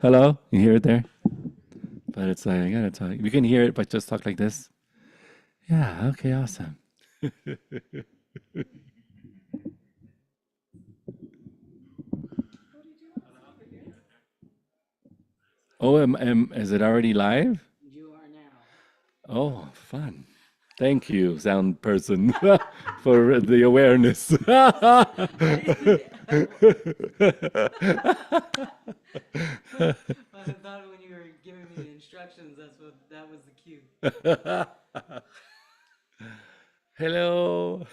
Hello? You hear it there? But it's like, I gotta talk. You can hear it, but just talk like this. Yeah, okay, awesome. Oh, is it already live? Oh, fun. Thank you, sound person, for the awareness. Hello.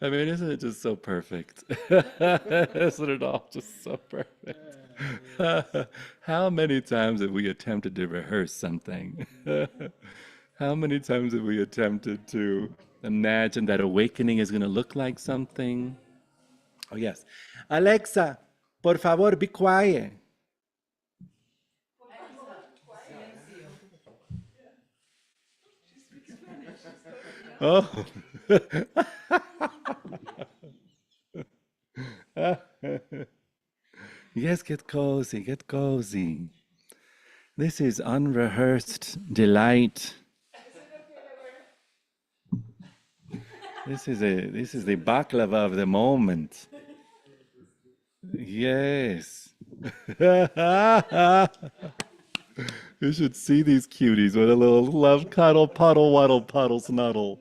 I mean, isn't it just so perfect? Isn't it all just so perfect? How many times have we attempted to rehearse something? How many times have we attempted to imagine that awakening is going to look like something? Oh, yes. Alexa, por favor, be quiet. Oh. Yes, get cozy, get cozy. This is unrehearsed delight. This is the baklava of the moment. Yes. You should see these cuties with a little love cuddle puddle waddle puddle snuddle.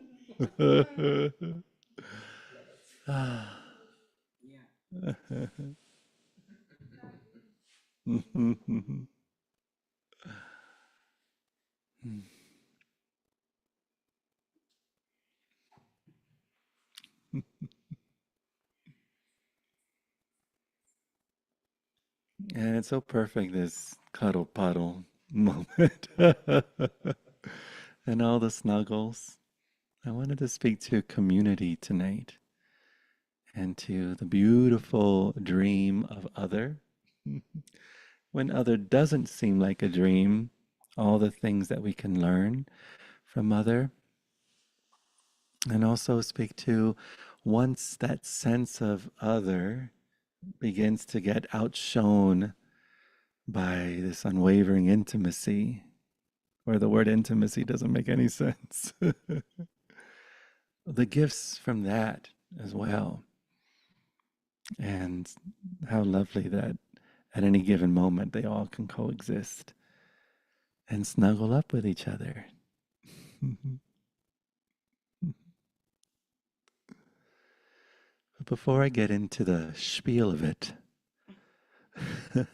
And it's so perfect, this cuddle puddle moment. And all the snuggles. I wanted to speak to community tonight and to the beautiful dream of other. When other doesn't seem like a dream, all the things that we can learn from other. And also speak to once that sense of other begins to get outshone by this unwavering intimacy, where the word intimacy doesn't make any sense. The gifts from that as well. And how lovely that at any given moment they all can coexist and snuggle up with each other. But before I get into the spiel of it, why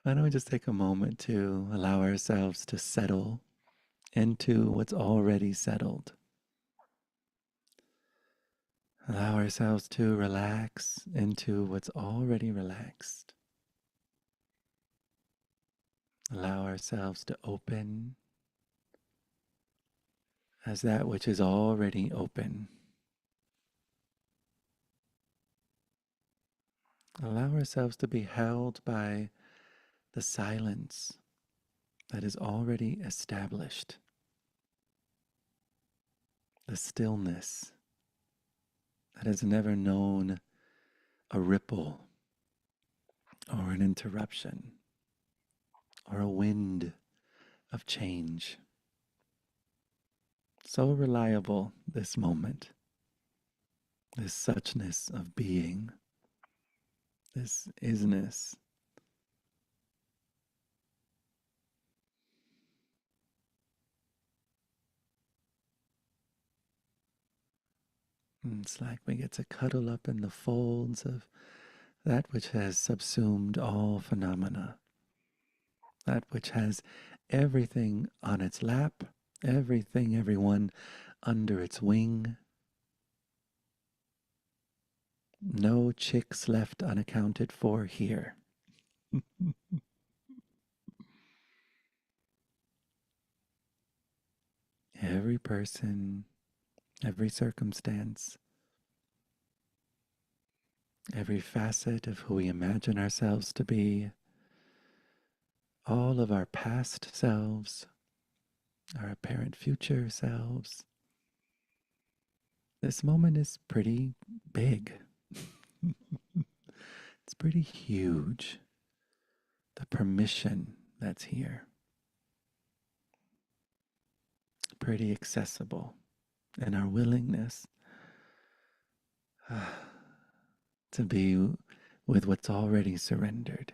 don't we just take a moment to allow ourselves to settle into what's already settled? Allow ourselves to relax into what's already relaxed. Allow ourselves to open as that which is already open. Allow ourselves to be held by the silence that is already established, the stillness that has never known a ripple or an interruption or a wind of change. So reliable, this moment, this suchness of being, this isness. It's like we get to cuddle up in the folds of that which has subsumed all phenomena, that which has everything on its lap, everything, everyone under its wing. No chicks left unaccounted for here. Every person, every circumstance, every facet of who we imagine ourselves to be, all of our past selves, our apparent future selves, this moment is pretty big. It's pretty huge. The permission that's here, pretty accessible, and our willingness to be with what's already surrendered.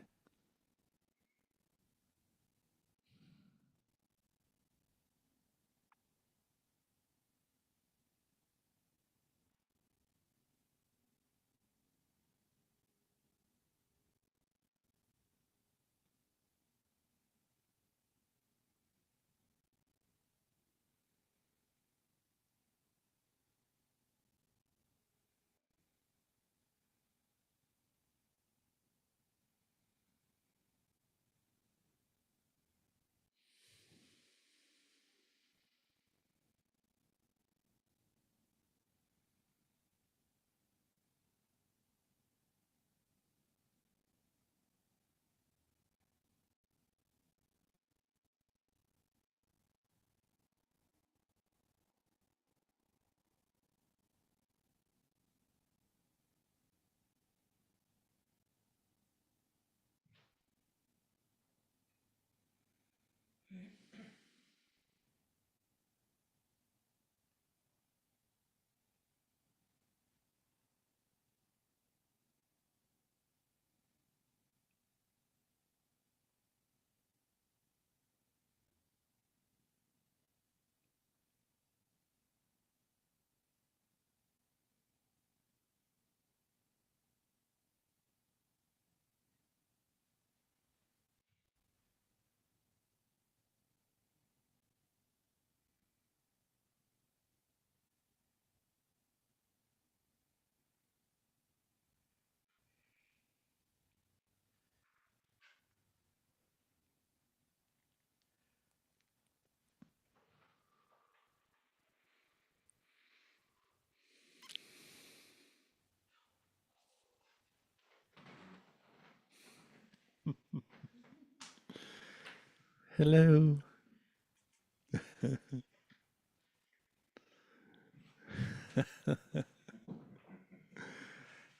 Hello.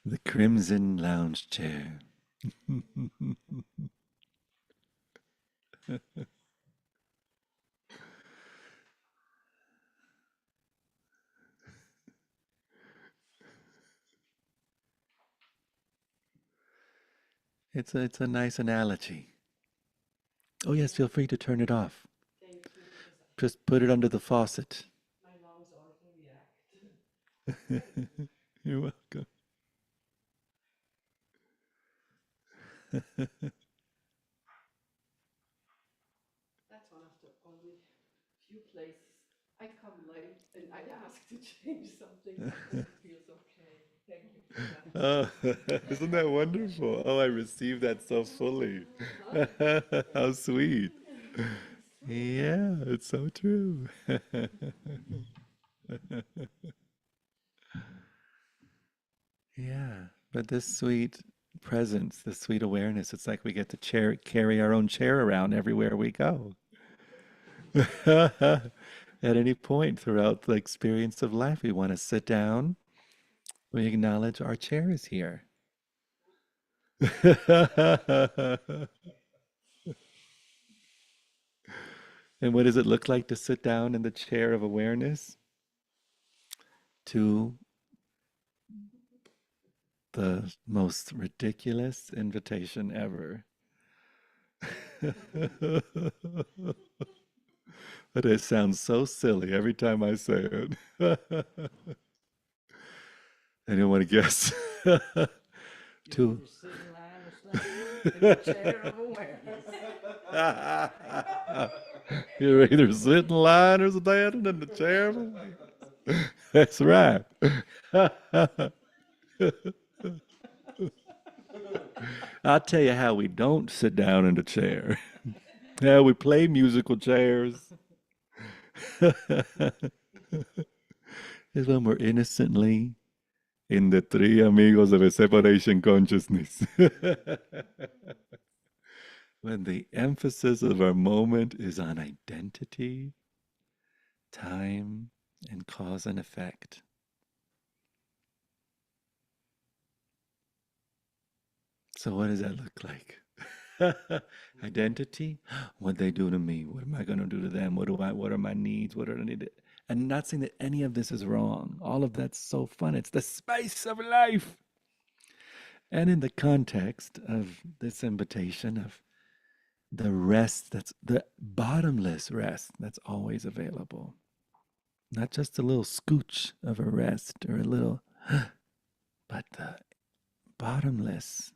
The Crimson Lounge Chair. It's a nice analogy. Oh yes, feel free to turn it off. Just put it under the faucet. You're welcome. Oh, isn't that wonderful? Oh, I received that so fully. How sweet. Yeah, it's so true. Yeah, but this sweet presence, this sweet awareness, it's like we get to carry our own chair around everywhere we go. At any point throughout the experience of life, we want to sit down, we acknowledge our chair is here. And what does it look like to sit down in the chair of awareness? To the most ridiculous invitation ever. But it sounds so silly every time I say it. Anyone want to guess? To you're either sitting, lying, or standing in the chair. That's right. I'll tell you how we don't sit down in the chair. How we play musical chairs is when we're innocently in the three amigos of a separation consciousness. When the emphasis of our moment is on identity, time, and cause and effect. So what does that look like? Identity? What they do to me? What am I going to do to them? What are my needs? What are I need? And not saying that any of this is wrong. All of that's so fun. It's the spice of life. And in the context of this invitation of the rest, that's the bottomless rest that's always available. Not just a little scooch of a rest or a little, but the bottomless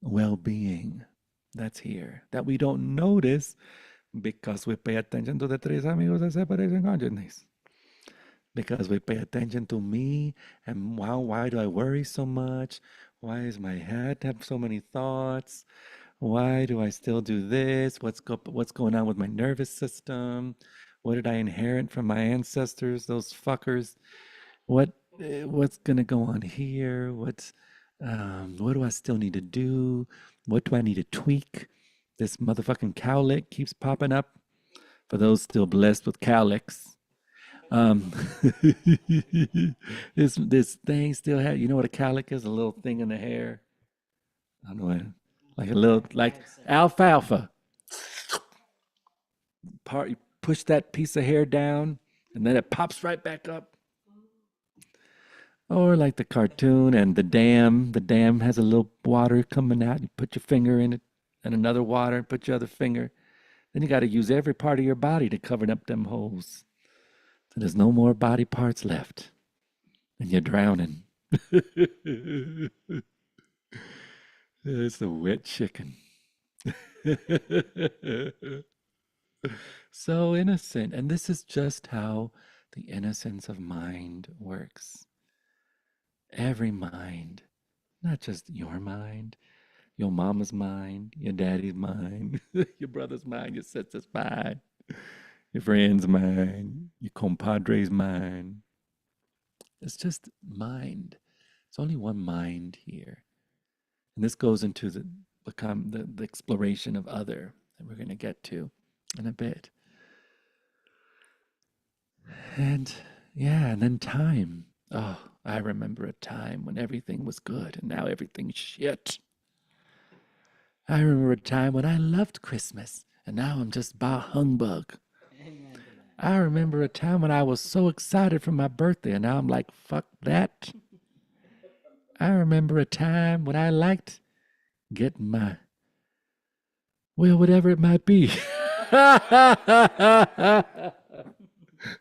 well-being that's here that we don't notice because we pay attention to the tres amigos de separation consciousness. Because we pay attention to me and wow, why do I worry so much? Why is my head have so many thoughts? Why do I still do this? What's going on with my nervous system? What did I inherit from my ancestors, those fuckers? What what's gonna go on here? What do I still need to do? What do I need to tweak? This motherfucking cowlick keeps popping up. For those still blessed with cowlicks, um, this thing still has. You know what a cowlick is? A little thing in the hair. I don't know, like a little like alfalfa. You push that piece of hair down, and then it pops right back up. Or like the cartoon and the dam. The dam has a little water coming out. You put your finger in it, and another water, and put your other finger. Then you got to use every part of your body to cover up them holes. So there's no more body parts left, and you're drowning. It's the wet chicken. So innocent. And this is just how the innocence of mind works. Every mind, not just your mind, your mama's mind, your daddy's mind, your brother's mind, your sister's mind, your friend's mind, your compadre's mind. It's just mind. It's only one mind here. And this goes into the exploration of other that we're going to get to in a bit. And yeah, and then time. Oh, I remember a time when everything was good and now everything's shit. I remember a time when I loved Christmas and now I'm just bah humbug. I remember a time when I was so excited for my birthday and now I'm like, fuck that. I remember a time when I liked getting my, well, whatever it might be.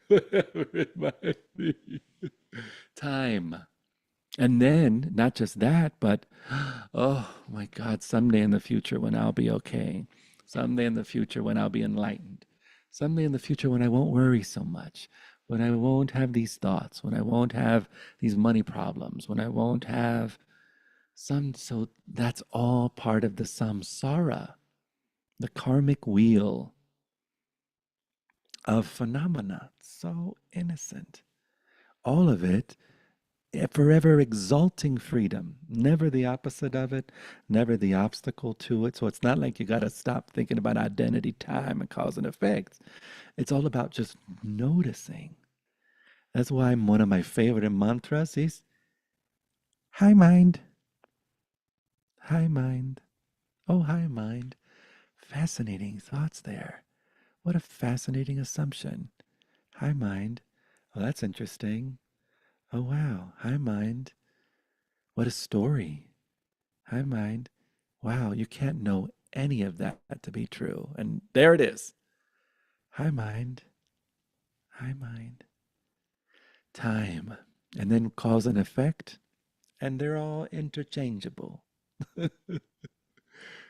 Whatever it might be. Time. And then, not just that, but, oh my God, someday in the future when I'll be okay. Someday in the future when I'll be enlightened. Someday in the future when I won't worry so much. When I won't have these thoughts. When I won't have these money problems. When I won't have so that's all part of the samsara, the karmic wheel of phenomena. So innocent. All of it forever exalting freedom, never the opposite of it, never the obstacle to it. So it's not like you got to stop thinking about identity, time, and cause and effects. It's all about just noticing. That's why one of my favorite mantras is, hi mind, hi mind, oh hi mind. Fascinating thoughts there. What a fascinating assumption. Hi mind. Oh, that's interesting. Oh wow. Hi mind. What a story. Hi mind. Wow, you can't know any of that to be true. And there it is. Hi mind. Hi mind. Time. And then cause and effect. And they're all interchangeable.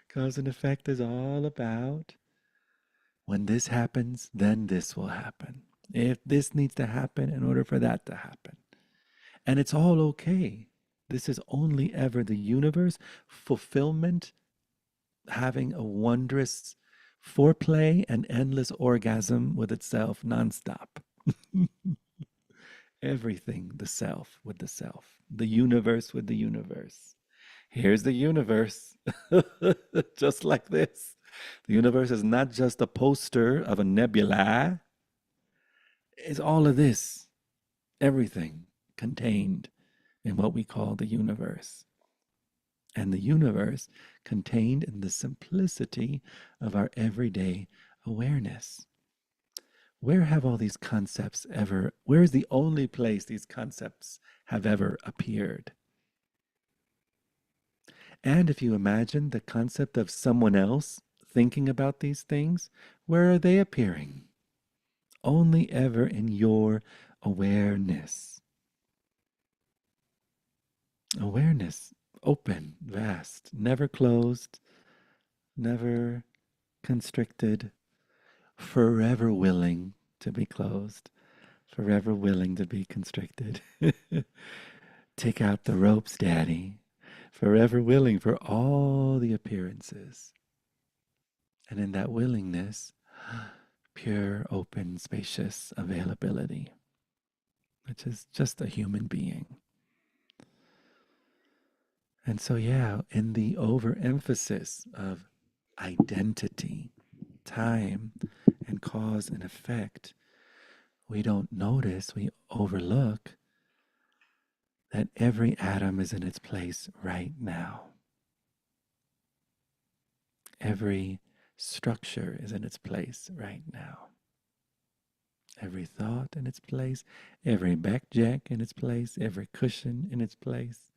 Cause and effect is all about when this happens, then this will happen. If this needs to happen in order for that to happen. And it's all okay. This is only ever the universe, fulfillment, having a wondrous foreplay and endless orgasm with itself nonstop. Everything, the self with the self, the universe with the universe. Here's the universe, just like this. The universe is not just a poster of a nebula, it's all of this, everything contained in what we call the universe. and the universe contained in the simplicity of our everyday awareness. Where have all these concepts ever, where is the only place these concepts have ever appeared? And if you imagine the concept of someone else thinking about these things, where are they appearing? Only ever in your awareness. Awareness, open, vast, never closed, never constricted, forever willing to be closed, forever willing to be constricted. Take out the ropes, Daddy. Forever willing for all the appearances. And in that willingness, pure, open, spacious availability, which is just a human being. And so, yeah, in the overemphasis of identity, time, and cause and effect, we don't notice, we overlook that every atom is in its place right now. Every structure is in its place right now. Every thought in its place, every backjack in its place, every cushion in its place,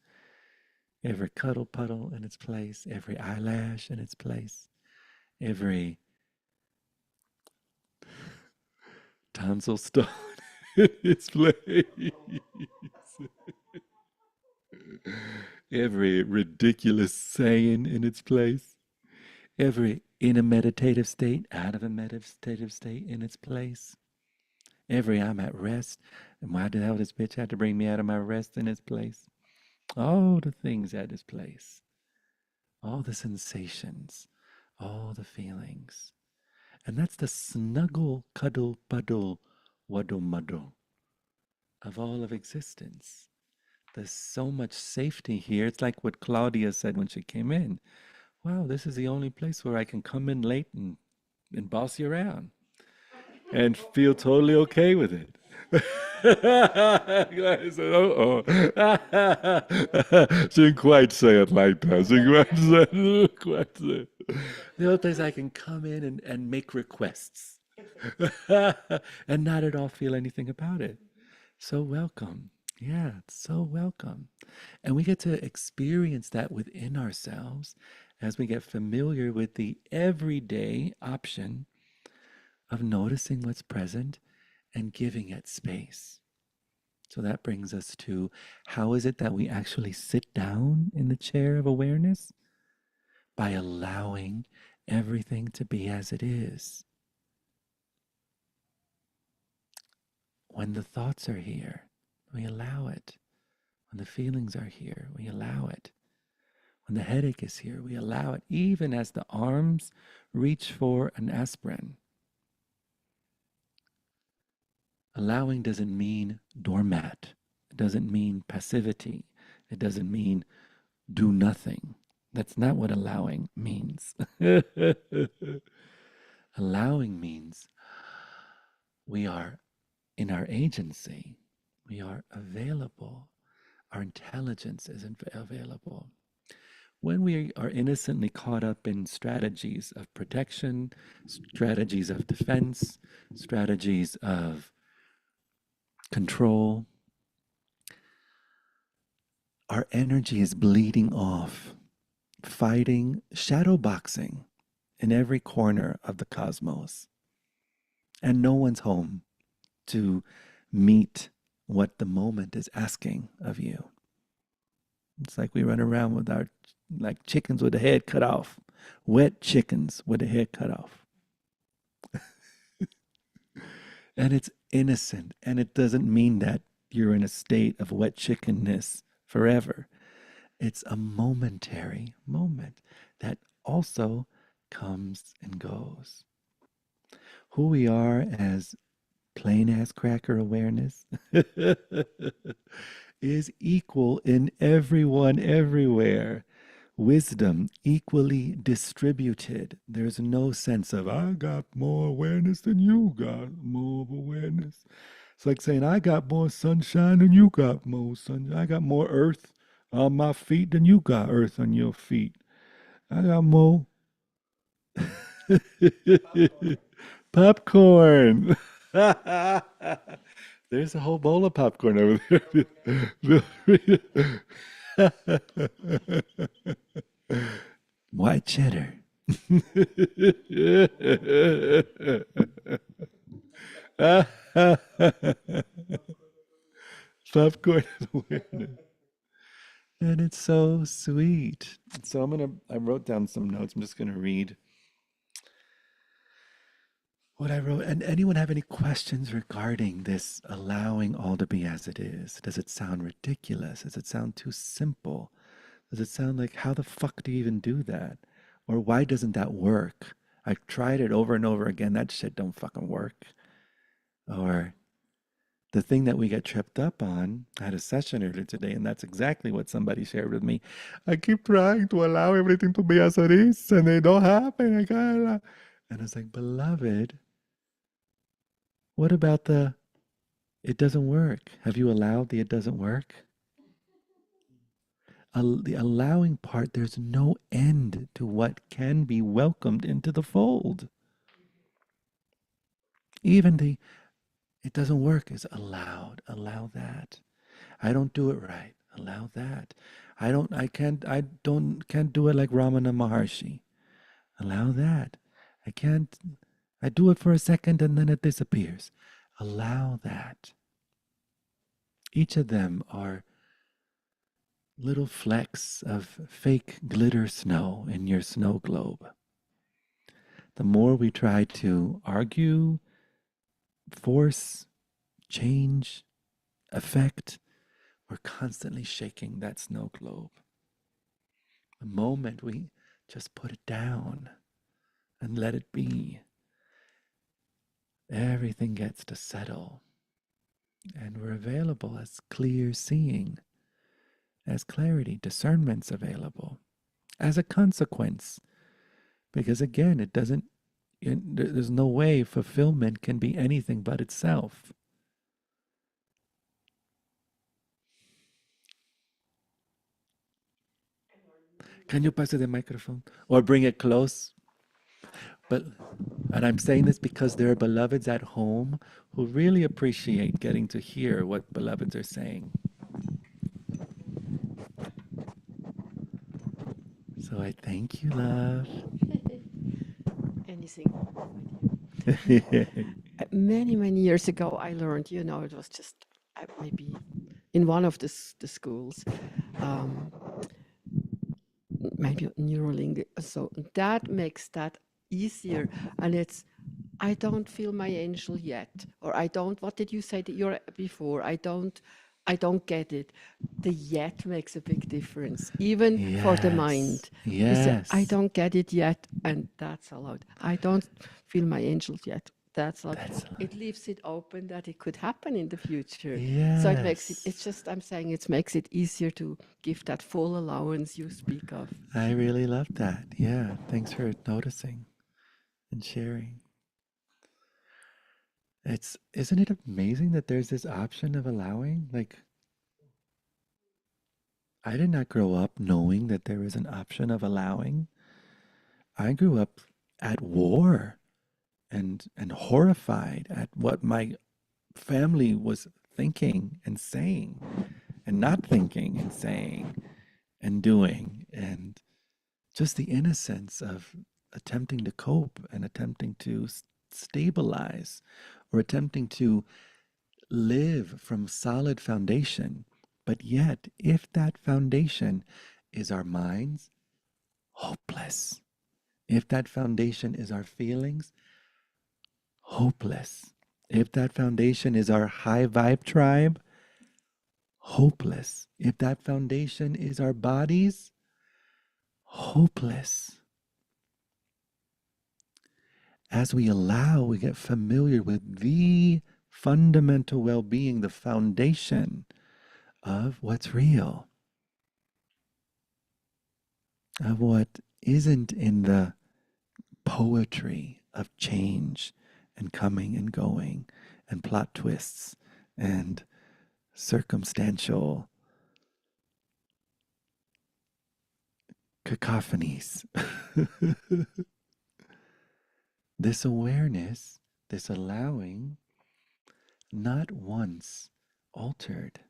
every cuddle puddle in its place, every eyelash in its place, every tonsil stone in its place, every ridiculous saying in its place, every in a meditative state, out of a meditative state in its place, every I'm at rest, and why the hell this bitch had to bring me out of my rest in its place? All the things at its place, all the sensations, all the feelings. And that's the snuggle, cuddle, puddle, waddle, muddle of all of existence. There's so much safety here. It's like what Claudia said when she came in. Wow, this is the only place where I can come in late and boss you around and feel totally okay with it. I said, oh. She didn't quite say it like that. She quite say it. The other place I can come in and make requests and not at all feel anything about it. So welcome. Yeah, it's so welcome. And we get to experience that within ourselves as we get familiar with the everyday option of noticing what's present and giving it space. So that brings us to, how is it that we actually sit down in the chair of awareness? By allowing everything to be as it is. When the thoughts are here, we allow it. When the feelings are here, we allow it. When the headache is here, we allow it, even as the arms reach for an aspirin. Allowing doesn't mean doormat. It doesn't mean passivity. It doesn't mean do nothing. That's not what allowing means. Allowing means we are in our agency. We are available. Our intelligence is available. When we are innocently caught up in strategies of protection, strategies of defense, strategies of control, our energy is bleeding off, fighting shadow boxing in every corner of the cosmos. And no one's home to meet what the moment is asking of you. It's like we run around with our, like chickens with the head cut off, wet chickens with the head cut off. And it's innocent, and it doesn't mean that you're in a state of wet chickenness forever. It's a momentary moment that also comes and goes. Who we are as plain ass cracker awareness is equal in everyone, everywhere. Wisdom equally distributed. There's no sense of, I got more awareness than you got more awareness. It's like saying, I got more sunshine than you got more sunshine. I got more earth on my feet than you got earth on your feet. I got more popcorn. There's a whole bowl of popcorn over there. White cheddar. Popcorn awareness. And it's so sweet. So I wrote down some notes. I'm just gonna read what I wrote. And anyone have any questions regarding this allowing all to be as it is? Does it sound ridiculous? Does it sound too simple? Does it sound like, how the fuck do you even do that? Or why doesn't that work? I've tried it over and over again. That shit don't fucking work. Or the thing that we get tripped up on, I had a session earlier today, and that's exactly what somebody shared with me. I keep trying to allow everything to be as it is, and they don't happen. And I was like, beloved, what about the it doesn't work? Have you allowed the it doesn't work? The allowing part, there's no end to what can be welcomed into the fold. Even the it doesn't work is allowed. Allow that. I don't do it right. Allow that. I can't do it like Ramana Maharshi. Allow that. I can't I do it for a second and then it disappears. Allow that. Each of them are little flecks of fake glitter snow in your snow globe. The more we try to argue, force, change, affect, we're constantly shaking that snow globe. The moment we just put it down and let it be, everything gets to settle. And we're available as clear seeing, as clarity, discernment's available, as a consequence. Because again, there's no way fulfillment can be anything but itself. Can you pass the microphone? Or bring it close? But and I'm saying this because there are beloveds at home who really appreciate getting to hear what beloveds are saying. So I thank you, love. Anything, my dear. Many years ago, I learned, it was just maybe in one of the schools, um, maybe Neuralink. So that makes that easier. And it's, I don't feel my angel yet, or I don't. What did you say that you're before? I don't get it. The yet makes a big difference, even for the Yes. mind. You say, I Yes. don't get it yet, and that's allowed. I don't feel my angels yet. That's allowed. That's It leaves it open that it could happen in the future. So it makes it, it's yes. just, I'm saying it makes it easier to give that full allowance you speak of. I really love that. Yeah. Thanks for noticing and sharing. Isn't it amazing that there's this option of allowing? Like, I did not grow up knowing that there is an option of allowing. I grew up at war and horrified at what my family was thinking and saying and not thinking and saying and doing, and just the innocence of attempting to cope and attempting to stabilize or attempting to live from solid foundation. But yet, if that foundation is our minds, hopeless. If that foundation is our feelings, hopeless. If that foundation is our high vibe tribe, hopeless. If that foundation is our bodies, hopeless. As we allow, we get familiar with the fundamental well being, the foundation of what's real, of what isn't in the poetry of change and coming and going and plot twists and circumstantial cacophonies. This awareness, this allowing, not once altered,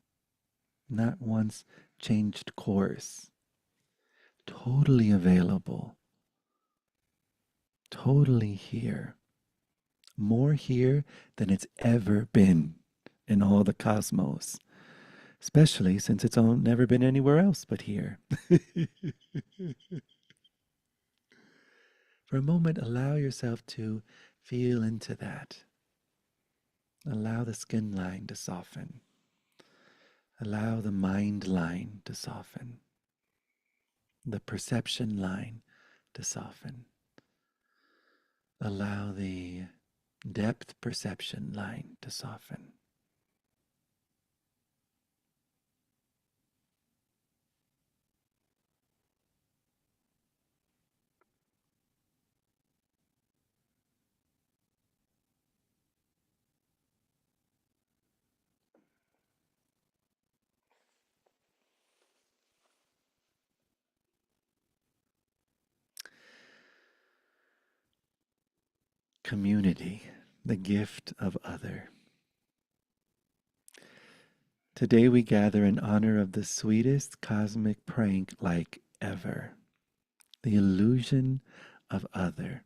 not once changed course, totally available, totally here, more here than it's ever been in all the cosmos, especially since it's never been anywhere else but here. For a moment, allow yourself to feel into that. Allow the skin line to soften. Allow the mind line to soften. The perception line to soften. Allow the depth perception line to soften. Community, the gift of other. Today we gather in honor of the sweetest cosmic prank like ever. The illusion of other.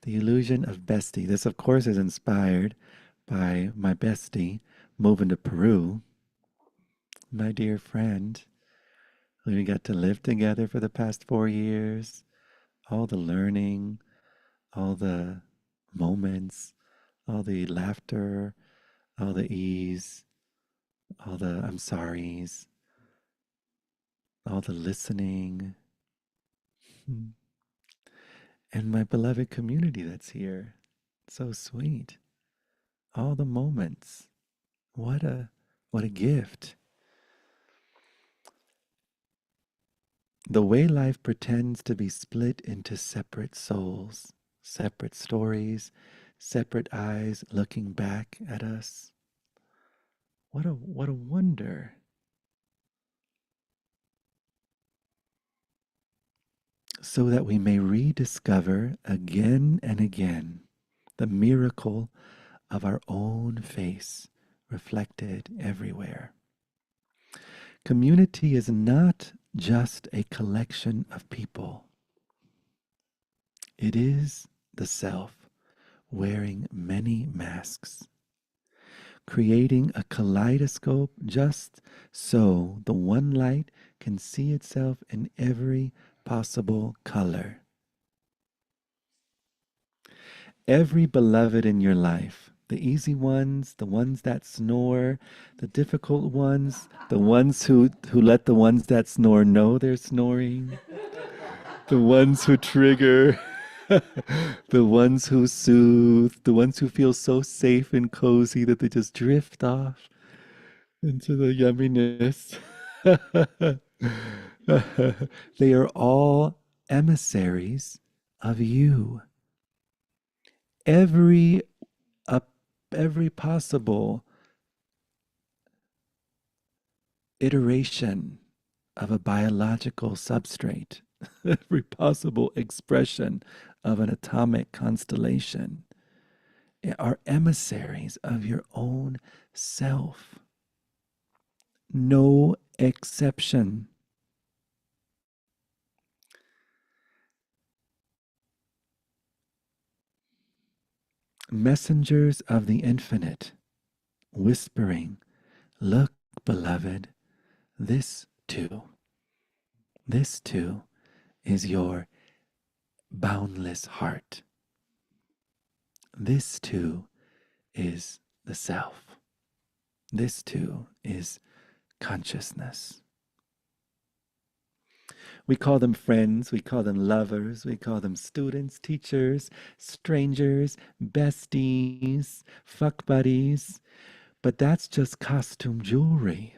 The illusion of bestie. This, of course, is inspired by my bestie moving to Peru. My dear friend, we got to live together for the past 4 years. All the learning, all the moments, all the laughter, all the ease, all the I'm sorries, all the listening, and my beloved community that's here. So sweet. All the moments. What a gift. The way life pretends to be split into separate souls, separate stories, separate eyes looking back at us. What a wonder. So that we may rediscover again and again the miracle of our own face reflected everywhere. Community is not just a collection of people. It is the self wearing many masks, creating a kaleidoscope just so the one light can see itself in every possible color. Every beloved in your life, the easy ones, the ones that snore, the difficult ones, the ones who let the ones that snore know they're snoring, the ones who trigger, the ones who soothe, the ones who feel so safe and cozy that they just drift off into the yumminess. They are all emissaries of you. Every up every possible iteration of a biological substrate, every possible expression of an atomic constellation are emissaries of your own self. No exception. Messengers of the infinite, whispering, look, beloved, this too is your boundless heart. This too is the self. This too is consciousness. We call them friends, we call them lovers, we call them students, teachers, strangers, besties, fuck buddies, but that's just costume jewelry.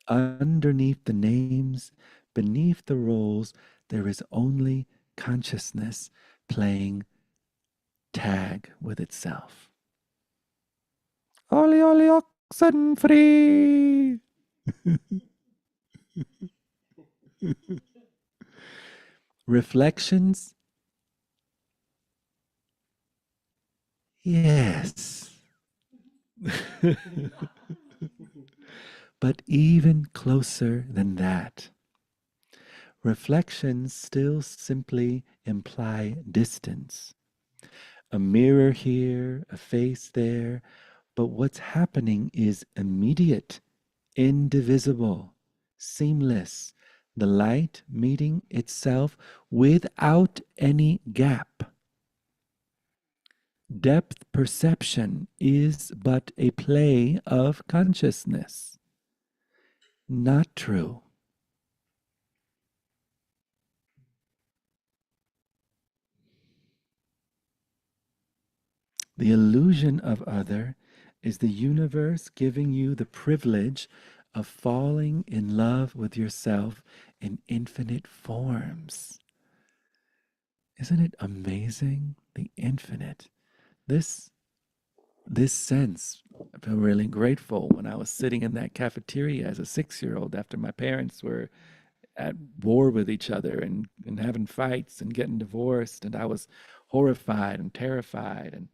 Underneath the names, beneath the roles, there is only consciousness playing tag with itself. Oli oli oxen free. Reflections? Yes. But even closer than that, reflections still simply imply distance. A mirror here, a face there, but what's happening is immediate, indivisible, seamless, the light meeting itself without any gap. Depth perception is but a play of consciousness. Not true. The illusion of other is the universe giving you the privilege of falling in love with yourself in infinite forms. Isn't it amazing? The infinite. This this sense, I feel really grateful when I was sitting in that cafeteria as a 6-year-old after my parents were at war with each other and having fights and getting divorced. And I was horrified and terrified and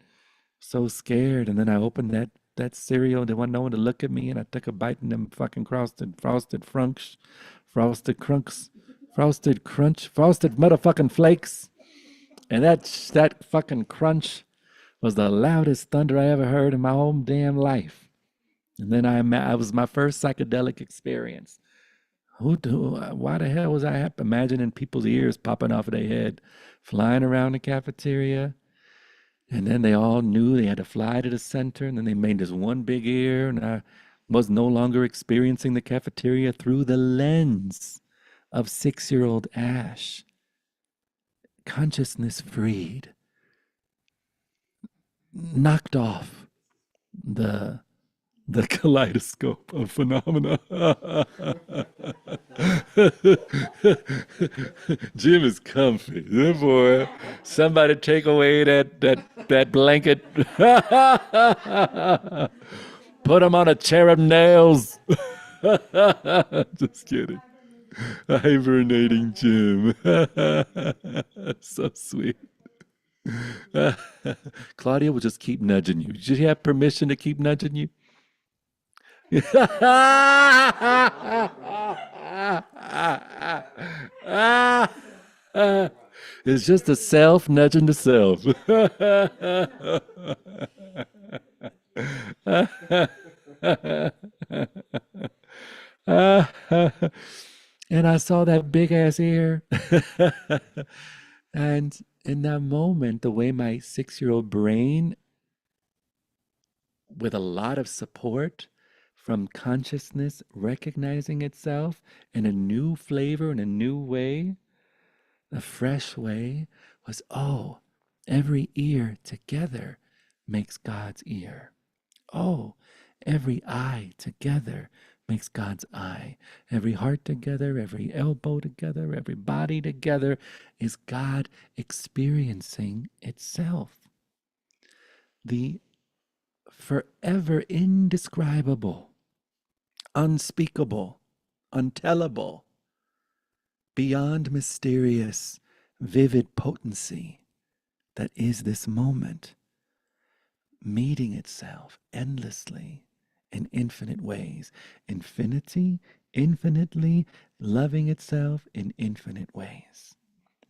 so scared. And then I opened that cereal. They want no one to look at me. And I took a bite in them fucking frosted motherfucking flakes. And that fucking crunch was the loudest thunder I ever heard in my whole damn life. And then I was my first psychedelic experience. Why the hell was I imagining people's ears popping off of their head, flying around the cafeteria? And then they all knew they had to fly to the center, and then they made this one big ear, and I was no longer experiencing the cafeteria through the lens of 6-year-old Ash. Consciousness freed, knocked off the the kaleidoscope of phenomena. Jim is comfy. Yeah, boy. Somebody take away that blanket. Put him on a chair of nails. Just kidding. Hibernating Jim. So sweet. Claudia will just keep nudging you. Did you have permission to keep nudging you? It's just a self nudging the self. And I saw that big ass ear. And in that moment, the way my 6-year-old brain, with a lot of support from consciousness recognizing itself in a new flavor, in a new way, a fresh way, was every ear together makes God's ear. Oh, every eye together makes God's eye. Every heart together, every elbow together, every body together is God experiencing itself. The forever indescribable, unspeakable, untellable, beyond mysterious, vivid potency that is this moment, meeting itself endlessly in infinite ways. Infinity, infinitely loving itself in infinite ways.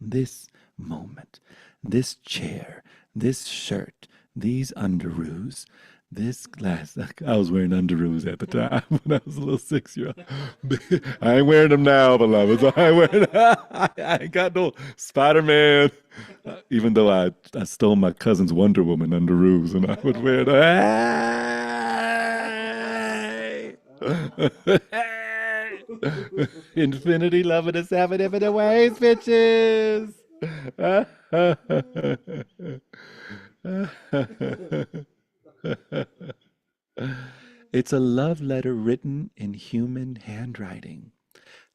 This moment, this chair, this shirt, these underoos, this glass. I was wearing underoos at the time when I was a little 6-year-old. I ain't wearing them now, beloveds. I ain't wearing. I ain't got no Spider-Man. Even though I stole my cousin's Wonder Woman underoos, and I would wear the. Infinity loving us having infinite ways, bitches. It's a love letter written in human handwriting,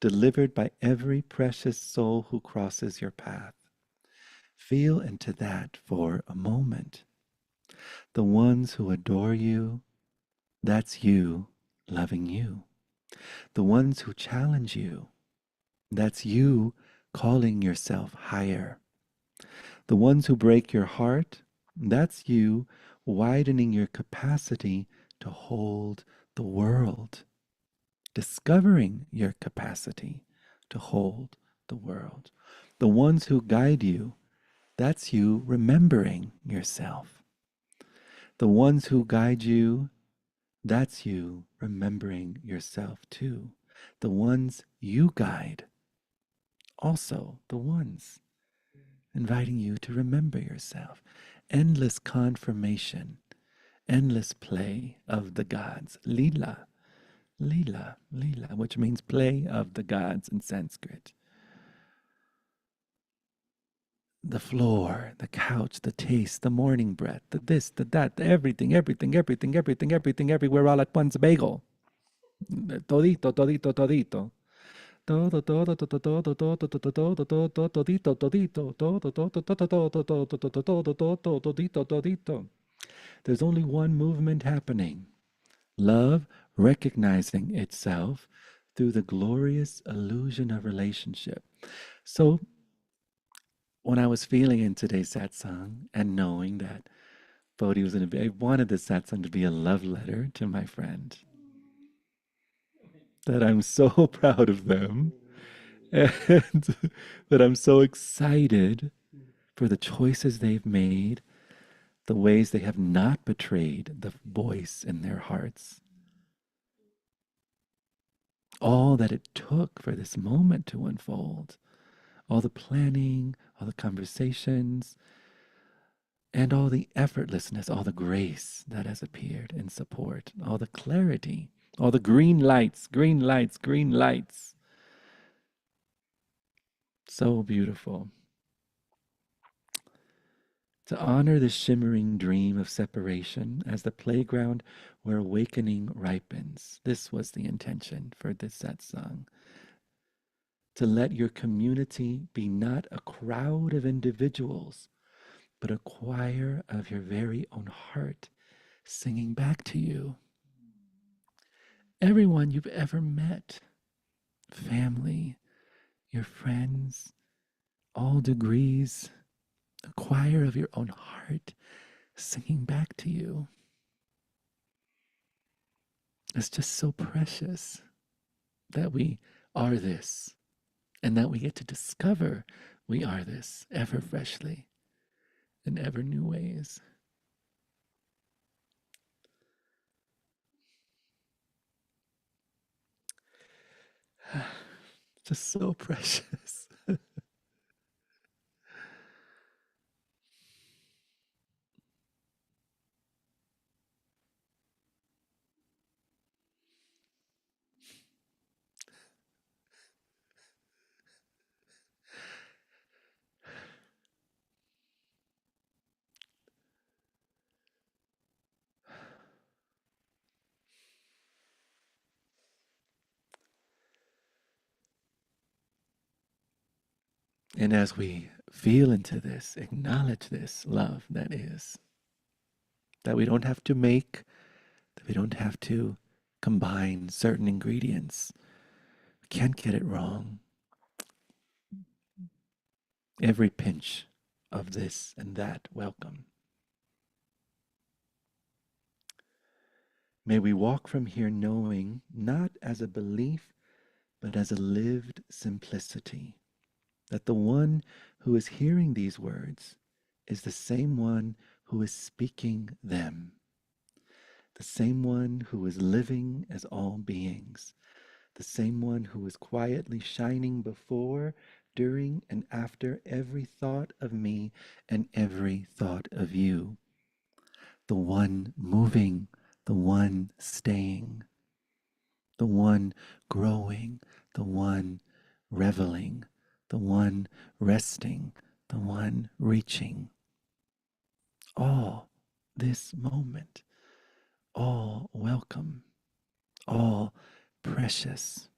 delivered by every precious soul who crosses your path. Feel into that for a moment. The ones who adore you, that's you loving you. The ones who challenge you, that's you calling yourself higher. The ones who break your heart, that's you widening your capacity to hold the world, discovering your capacity to hold the world. The ones who guide you, that's you remembering yourself. The ones who guide you, that's you remembering yourself too. The ones you guide, also the ones inviting you to remember yourself. Endless confirmation, endless play of the gods. Lila, lila, lila, which means play of the gods in Sanskrit. The floor, the couch, the taste, the morning breath, the this, the that, the everything, everything, everything, everything, everything, everywhere, all at once, bagel. Todito, todito, todito. Todo, todo, todo, todo, todo, todo, todo, todo, todito, todito, todo, todo, todo, todo, todo, todo, todo, todito, todito. There's only one movement happening. Love recognizing itself through the glorious illusion of relationship. So when I was feeling in today's satsang and knowing that Bodhi was going to be, I wanted this satsang to be a love letter to my friend. That I'm so proud of them and that I'm so excited for the choices they've made, the ways they have not betrayed the voice in their hearts. All that it took for this moment to unfold, all the planning, all the conversations, and all the effortlessness, all the grace that has appeared in support, all the clarity, all the green lights, green lights, green lights. So beautiful. To honor the shimmering dream of separation as the playground where awakening ripens. This was the intention for this satsang. To let your community be not a crowd of individuals, but a choir of your very own heart singing back to you. Everyone you've ever met, family, your friends, all degrees, a choir of your own heart singing back to you. It's just so precious that we are this and that we get to discover we are this ever freshly in ever new ways. Just so precious. And as we feel into this, acknowledge this love that is, that we don't have to make, that we don't have to combine certain ingredients. We can't get it wrong. Every pinch of this and that welcome. May we walk from here knowing not as a belief, but as a lived simplicity, that the one who is hearing these words is the same one who is speaking them, the same one who is living as all beings, the same one who is quietly shining before, during, and after every thought of me and every thought of you, the one moving, the one staying, the one growing, the one reveling, the one resting, the one reaching. All this moment, all welcome, all precious.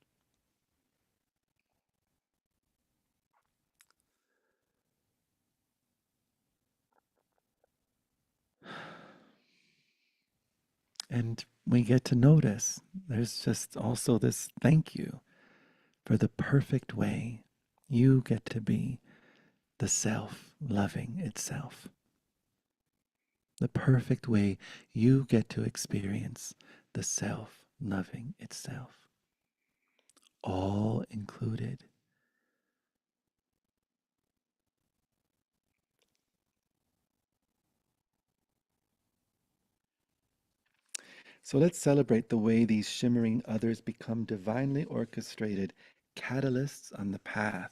And we get to notice there's just also this thank you for the perfect way You get to be the self loving itself. The perfect way you get to experience the self loving itself. All included. So let's celebrate the way these shimmering others become divinely orchestrated catalysts on the path.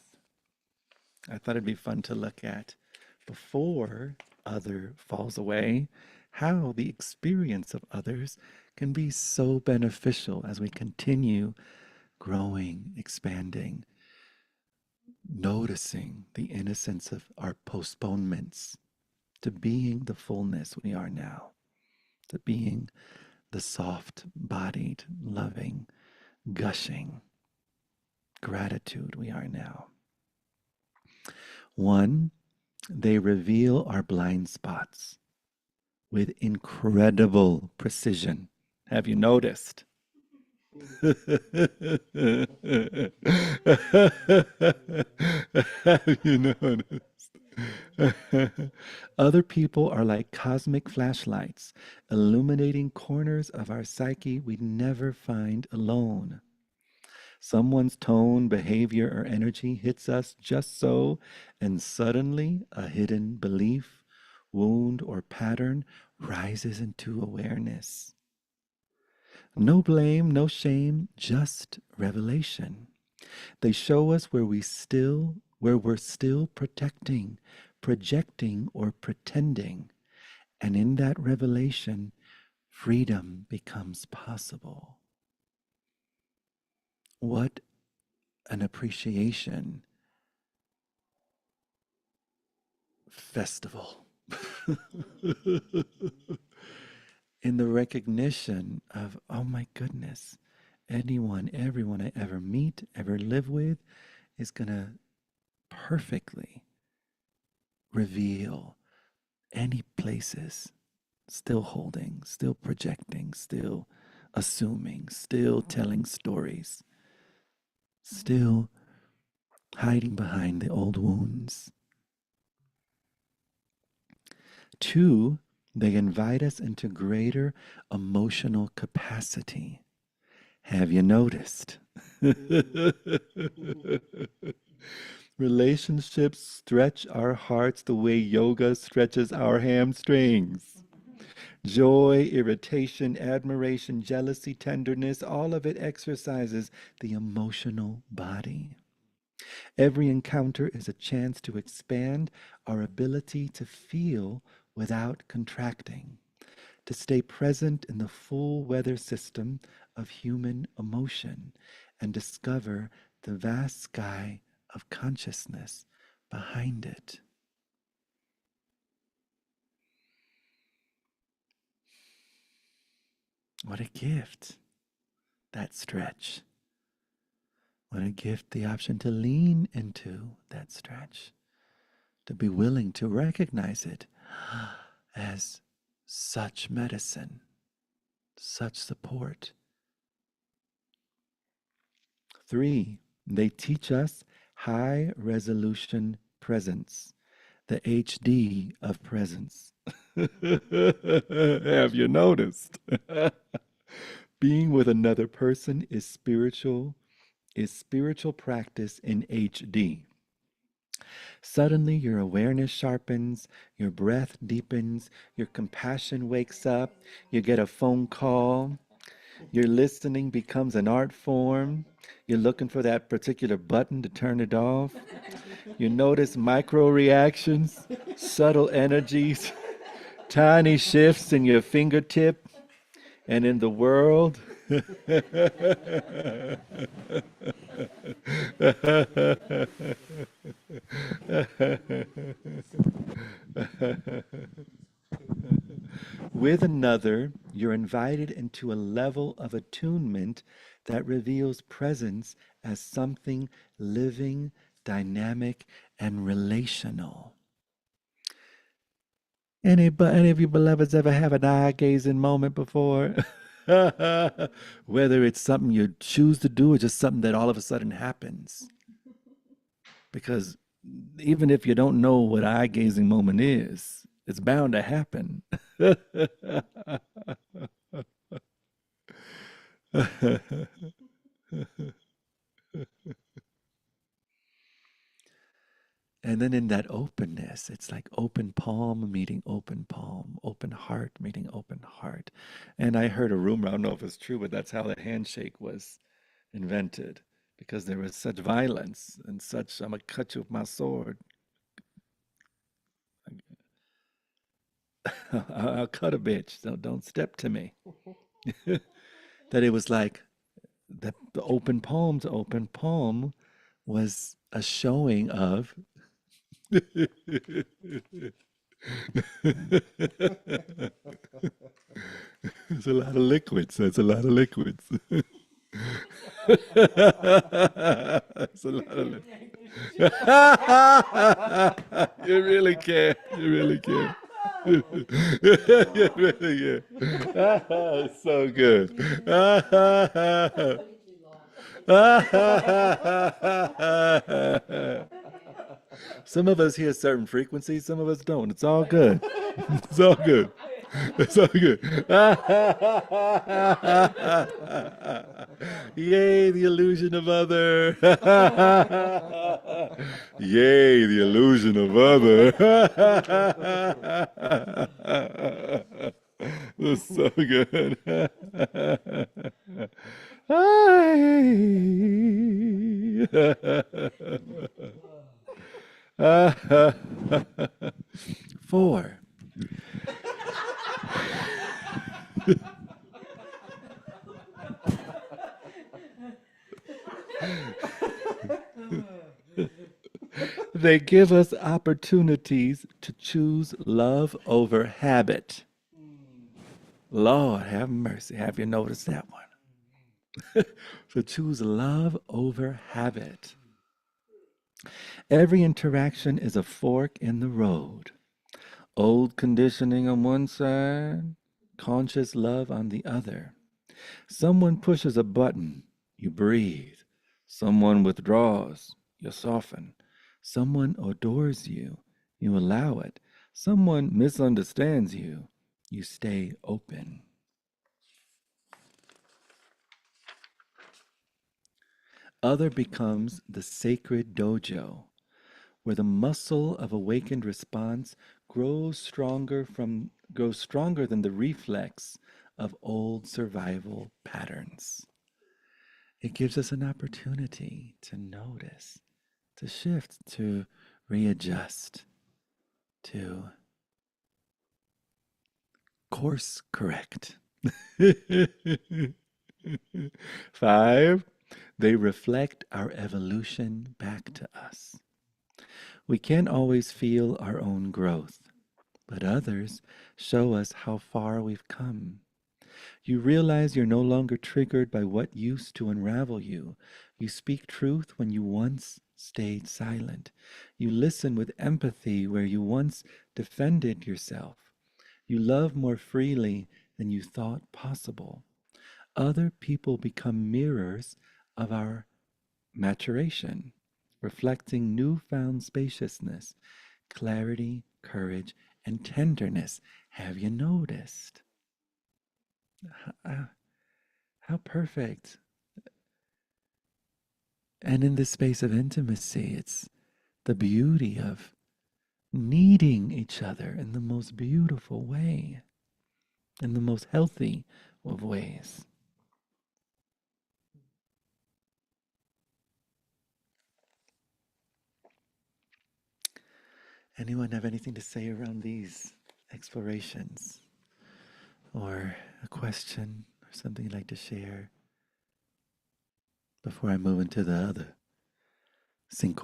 I thought it'd be fun to look at before other falls away, how the experience of others can be so beneficial as we continue growing, expanding, noticing the innocence of our postponements to being the fullness we are now, to being the soft bodied, loving, gushing gratitude we are now. One, they reveal our blind spots with incredible precision. Have you noticed? Have you noticed? Other people are like cosmic flashlights, illuminating corners of our psyche we never find alone. Someone's tone, behavior, or energy hits us just so, and suddenly a hidden belief, wound, or pattern rises into awareness. No blame, no shame, just revelation. They show us where we're still protecting, projecting, or pretending. And in that revelation, freedom becomes possible. What an appreciation festival. In the recognition of, oh my goodness, anyone, everyone I ever meet, ever live with, is going to perfectly reveal any places still holding, still projecting, still assuming, still telling stories, still hiding behind the old wounds. Two, they invite us into greater emotional capacity. Have you noticed? Relationships stretch our hearts the way yoga stretches our hamstrings. Joy, irritation, admiration, jealousy, tenderness, all of it exercises the emotional body. Every encounter is a chance to expand our ability to feel without contracting, to stay present in the full weather system of human emotion and discover the vast sky of consciousness behind it. What a gift, that stretch. What a gift, the option to lean into that stretch, to be willing to recognize it as such medicine, such support. Three, they teach us high resolution presence, the HD of presence. Have you noticed? Being with another person is spiritual practice in HD. Suddenly your awareness sharpens, your breath deepens, your compassion wakes up, you get a phone call, your listening becomes an art form, you're looking for that particular button to turn it off. You notice micro reactions, subtle energies, tiny shifts in your fingertip and in the world. With another, you're invited into a level of attunement that reveals presence as something living, dynamic, and relational. Any of you beloveds ever have an eye gazing moment before? Whether it's something you choose to do or just something that all of a sudden happens. because even if you don't know what eye gazing moment is, it's bound to happen. And then in that openness, it's like open palm meeting open palm, open heart meeting open heart. And I heard a rumor, I don't know if it's true, but that's how the handshake was invented because there was such violence and such, I'm going to cut you with my sword. I'll cut a bitch. Don't step to me. That it was like that the open palm to open palm was a showing of There's a lot of liquids. That's a lot of liquids. That's a lot of liquids. You really can. You really can. You really can. So good. Some of us hear certain frequencies, some of us don't. It's all good. It's all good. It's all good. Yay, the illusion of other. Yay, the illusion of other. That's so good. Four. They give us opportunities to choose love over habit. Lord, have mercy. Have you noticed that one? So choose love over habit. Every interaction is a fork in the road. Old conditioning on one side, conscious love on the other. Someone pushes a button, you breathe. Someone withdraws, you soften. Someone adores you, you allow it. Someone misunderstands you, you stay open. Other becomes the sacred dojo, where the muscle of awakened response grows stronger than the reflex of old survival patterns. It gives us an opportunity to notice, to shift, to readjust, to course correct. 5, they reflect our evolution back to us. We can't always feel our own growth, but others show us how far we've come. You realize you're no longer triggered by what used to unravel you. You speak truth when you once stayed silent. You listen with empathy where you once defended yourself. You love more freely than you thought possible. Other people become mirrors of our maturation, reflecting newfound spaciousness, clarity, courage, and tenderness. Have you noticed? How perfect. And in this space of intimacy, it's the beauty of needing each other in the most beautiful way, in the most healthy of ways. Anyone have anything to say around these explorations? Or a question or something you'd like to share before I move into the other 5?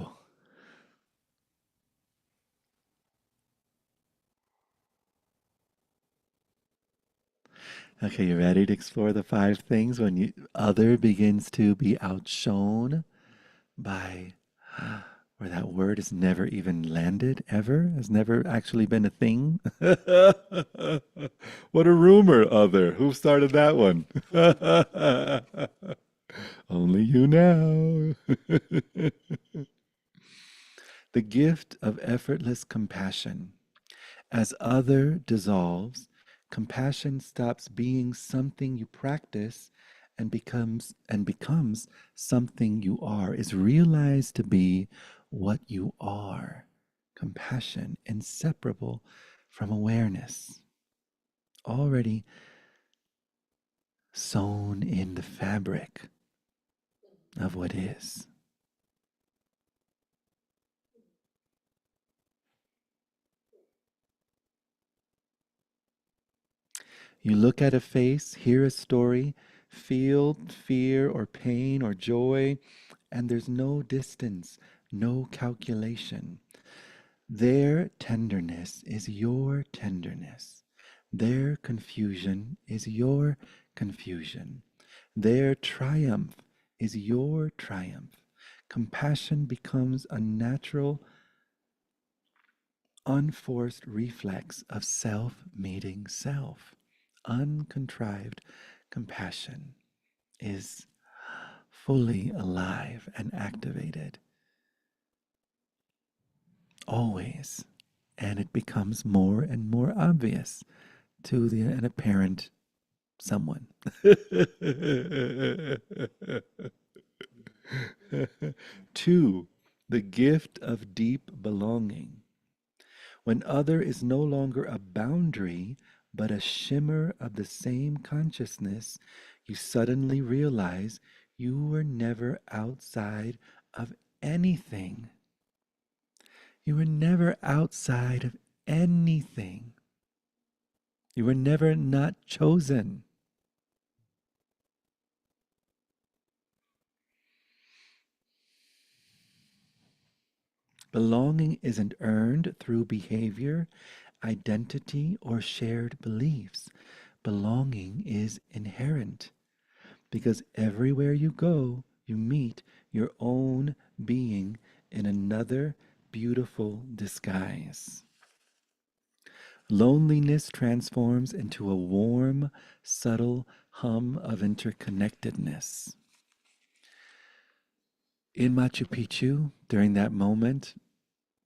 Okay, you ready to explore the 5 things when you other begins to be outshone by where that word has never even landed ever, has never actually been a thing? What a rumor, other. Who started that one? Only you now. gift of effortless compassion. As other dissolves, compassion stops being something you practice and becomes something you are, is realized to be what you are. Compassion, inseparable from awareness, already sewn in the fabric of what is. You look at a face, hear a story, feel fear or pain or joy, and there's no distance, no calculation. Their tenderness is your tenderness. Their confusion is your confusion. Their triumph is your triumph. Compassion becomes a natural, unforced reflex of self meeting self. Uncontrived compassion is fully alive and activated always, and it becomes more and more obvious to an apparent someone. Two, the gift of deep belonging. When other is no longer a boundary, but a shimmer of the same consciousness, you suddenly realize you were never outside of anything. You were never outside of anything. You were never not chosen. Belonging isn't earned through behavior, identity, or shared beliefs. Belonging is inherent because everywhere you go, you meet your own being in another beautiful disguise. Loneliness transforms into a warm, subtle hum of interconnectedness. In Machu Picchu, during that moment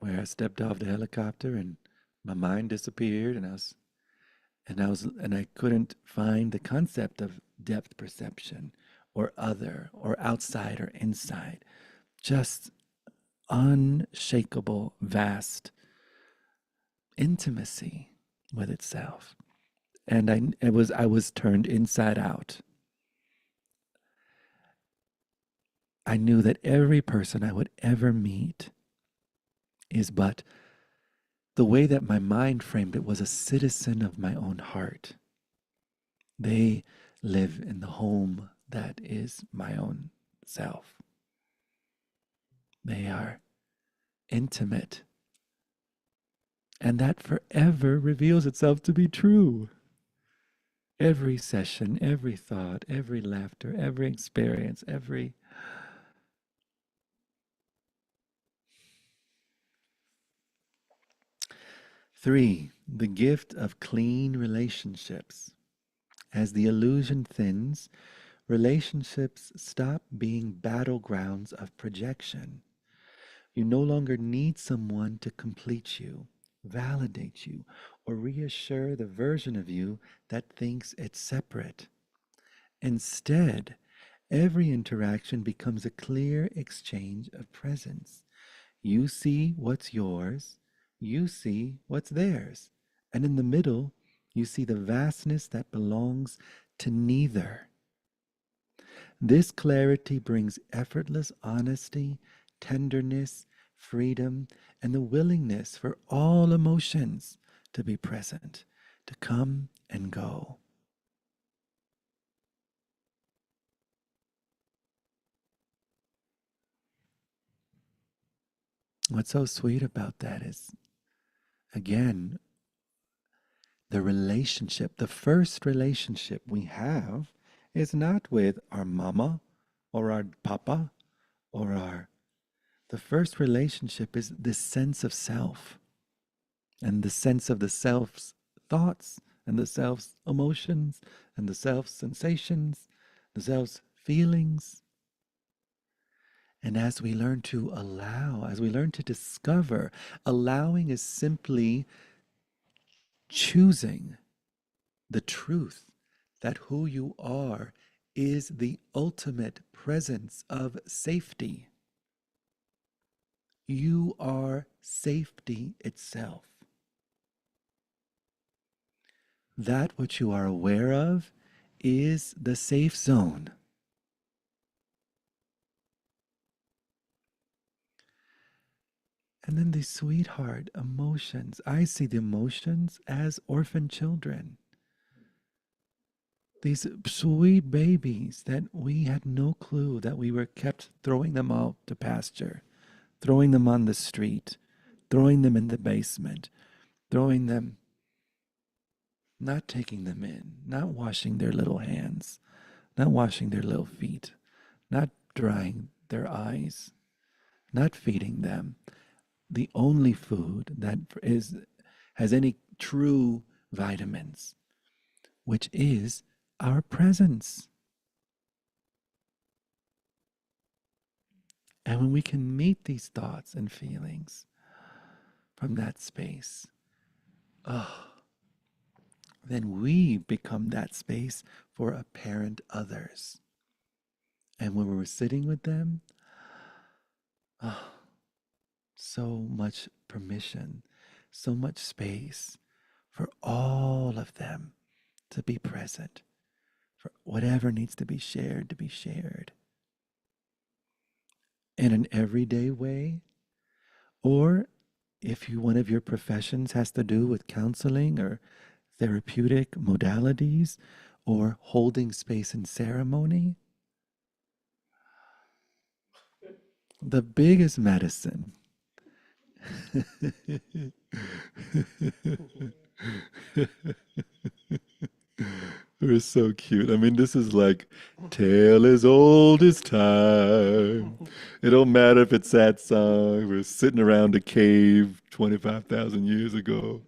where I stepped off the helicopter and my mind disappeared and I couldn't find the concept of depth perception or other or outside or inside. Just unshakable, vast intimacy with itself. And I was turned inside out. I knew that every person I would ever meet is but the way that my mind framed it was a citizen of my own heart. They live in the home that is my own self. They are intimate. And that forever reveals itself to be true. Every session, every thought, every laughter, every experience, every. Three, the gift of clean relationships. As the illusion thins, relationships stop being battlegrounds of projection. You no longer need someone to complete you, validate you, or reassure the version of you that thinks it's separate. Instead, every interaction becomes a clear exchange of presence. You see what's yours, you see what's theirs, and in the middle, you see the vastness that belongs to neither. This clarity brings effortless honesty, tenderness, freedom, and the willingness for all emotions to be present, to come and go. What's so sweet about that is, again, the relationship, the first relationship we have is not with our mama or our papa or our. The first relationship is this sense of self and the sense of the self's thoughts and the self's emotions and the self's sensations, the self's feelings. And as we learn to allow, as we learn to discover, allowing is simply choosing the truth that who you are is the ultimate presence of safety. You are safety itself. That which you are aware of is the safe zone. And then the sweetheart emotions. I see the emotions as orphan children. These sweet babies that we had no clue that we were kept throwing them out to pasture, throwing them on the street, throwing them in the basement, throwing them, not taking them in, not washing their little hands, not washing their little feet, not drying their eyes, not feeding them the only food that has any true vitamins, which is our presence. And when we can meet these thoughts and feelings from that space, oh, then we become that space for apparent others. And when we're sitting with them, oh, so much permission, so much space for all of them to be present, for whatever needs to be shared in an everyday way. Or if one of your professions has to do with counseling or therapeutic modalities or holding space in ceremony, the biggest medicine we're so cute. I mean, this is like tale as old as time. It don't matter if it's Satsang. We're sitting around a cave 25,000 years ago.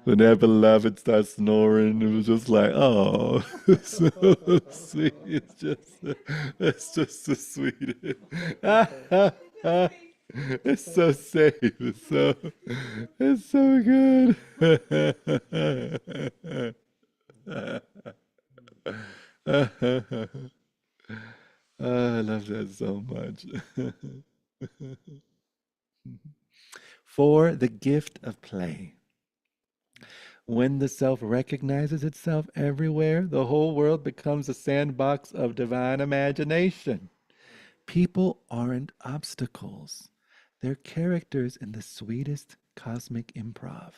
When that beloved starts snoring, it was just like, oh, so sweet. It's just the sweetest. It's so safe. It's so good. I love that so much. For the gift of play. When the self recognizes itself everywhere, the whole world becomes a sandbox of divine imagination. People aren't obstacles, they're characters in the sweetest cosmic improv.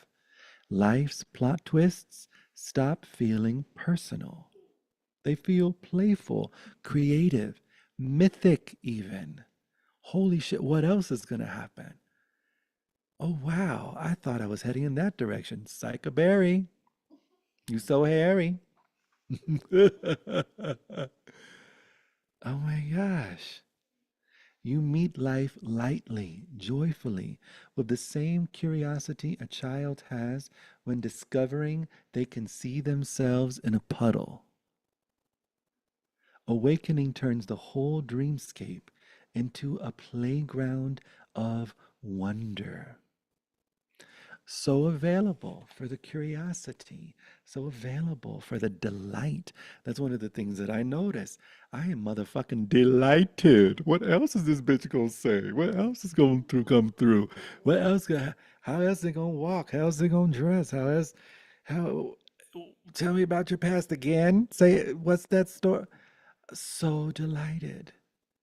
Life's plot twists stop feeling personal. They feel playful, creative, mythic, even. Holy shit, what else is going to happen? Oh, wow, I thought I was heading in that direction. Psycho Berry, you so hairy. Oh my gosh. You meet life lightly, joyfully, with the same curiosity a child has when discovering they can see themselves in a puddle. Awakening turns the whole dreamscape into a playground of wonder. So available for the curiosity, so available for the delight. That's one of the things that I notice. I am motherfucking delighted. What else is this bitch gonna say? What else is going to come through? What else? How else they gonna walk? How else they gonna dress? How else? How? Tell me about your past again. Say what's that story? So delighted.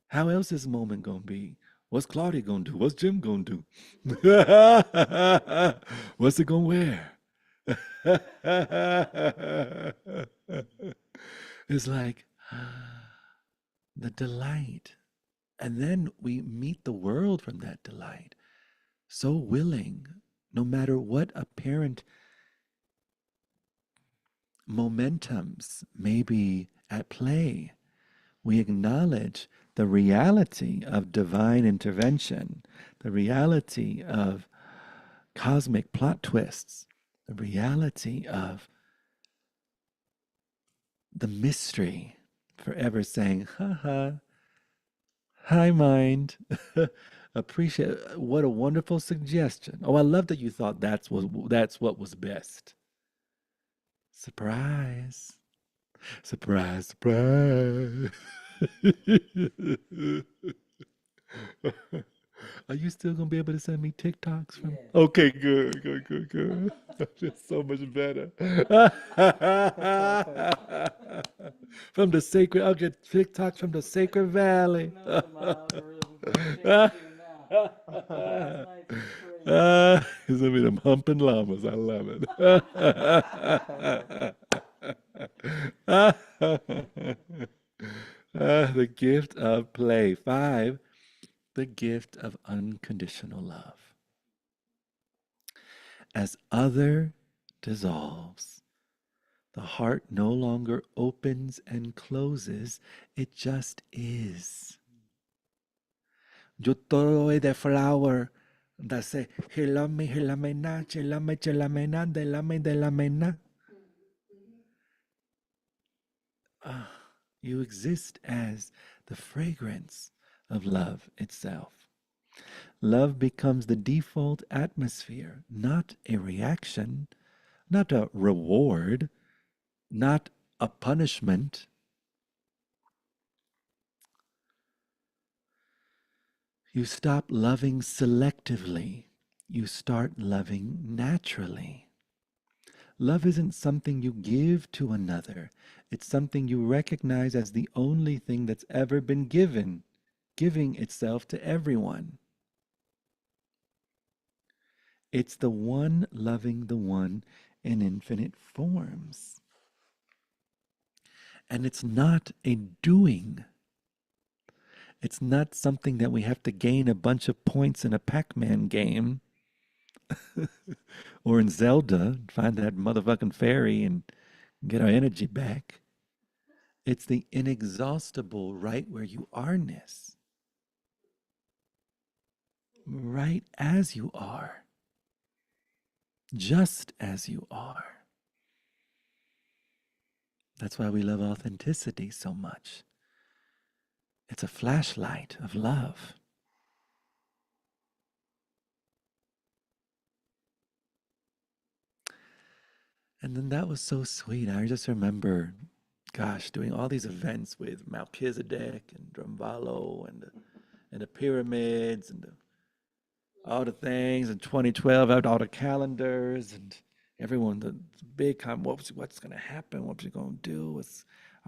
How else this moment gonna be? What's Claudia gonna do? What's Jim gonna do? What's it gonna wear? It's like the delight. And then we meet the world from that delight. So willing, no matter what apparent momentums may be at play, we acknowledge the reality of divine intervention, the reality of cosmic plot twists, the reality of the mystery, forever saying, ha ha, Hi, mind. Appreciate what a wonderful suggestion. Oh, I love that you thought that's what was best. Surprise. Surprise, surprise. Are you still gonna be able to send me TikToks from? Okay, good, good, good, good. That's so much better. From the sacred, I'll get TikToks from the sacred valley. It's gonna be them humping llamas. I love it. The gift of play. 5, the gift of unconditional love. As other dissolves, the heart no longer opens and closes, it just is. Yo soy the flower that say, hilame na, chilame na, de lame na. Ah, you exist as the fragrance of love itself. Love becomes the default atmosphere, not a reaction, not a reward, not a punishment. You stop loving selectively. You start loving naturally. Love isn't something you give to another. It's something you recognize as the only thing that's ever been given, giving itself to everyone. It's the one loving the one in infinite forms. And it's not a doing. It's not something that we have to gain a bunch of points in a Pac-Man game or in Zelda, find that motherfucking fairy and get our energy back. It's the inexhaustible right where you are-ness, right as you are, just as you are. That's why we love authenticity so much. It's a flashlight of love. And then that was so sweet. I just remember, gosh, doing all these events with Melchizedek and Drumvalo and the pyramids and all the things in 2012, out all the calendars and everyone, the big what's going to happen? What's it going to do?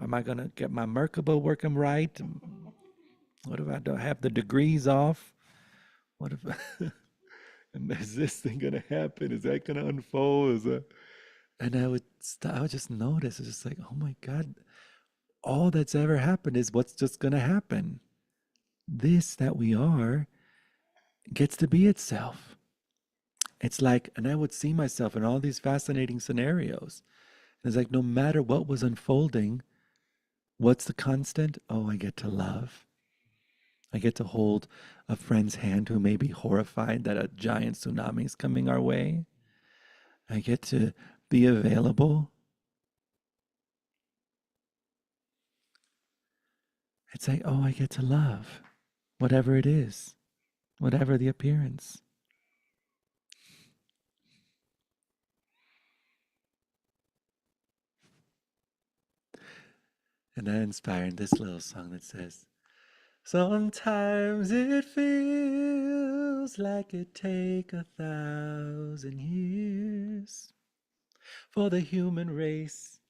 Am I going to get my Merkaba working right? And what if I don't have the degrees off? What if, and is this thing going to happen? Is that going to unfold? And I would just notice, it's just like, oh my God, all that's ever happened is what's just going to happen. This that we are gets to be itself. It's like, and I would see myself in all these fascinating scenarios. It's like, no matter what was unfolding, what's the constant? Oh, I get to love. I get to hold a friend's hand who may be horrified that a giant tsunami is coming our way. I get to be available. It's like, oh, I get to love, whatever it is, whatever the appearance. And that inspired this little song that says, sometimes it feels like it take 1,000 years for the human race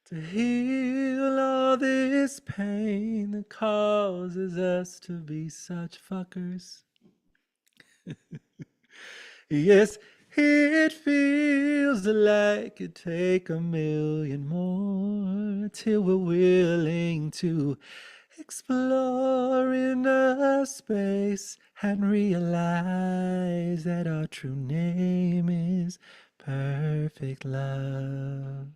to heal all this pain that causes us to be such fuckers. Yes, it feels like it take 1,000,000 more till we're willing to explore inner space and realize that our true name is perfect love.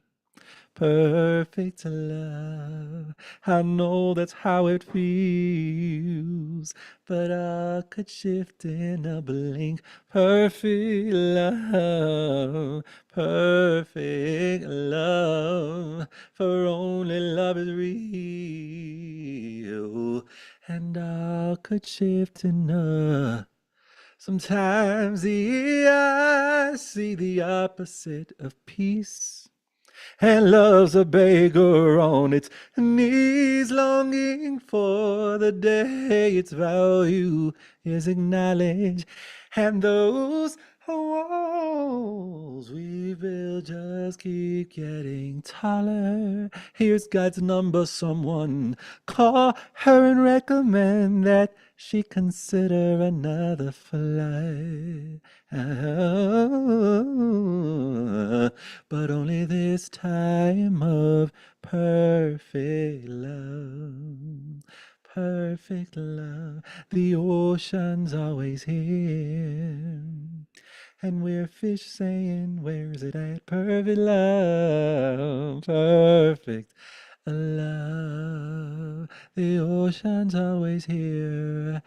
Perfect love. I know that's how it feels, but I could shift in a blink. Perfect love, perfect love, for only love is real, and all could shift enough. Sometimes the eyes see the opposite of peace, and love's a beggar on its knees, longing for the day its value is acknowledged. And those walls we build just keep getting taller. Here's God's number, someone call her and recommend that she consider another flight. But only this time of perfect love. Perfect love. The ocean's always here. And we're fish saying, where's it at? Perfect love. Perfect love. The ocean's always here.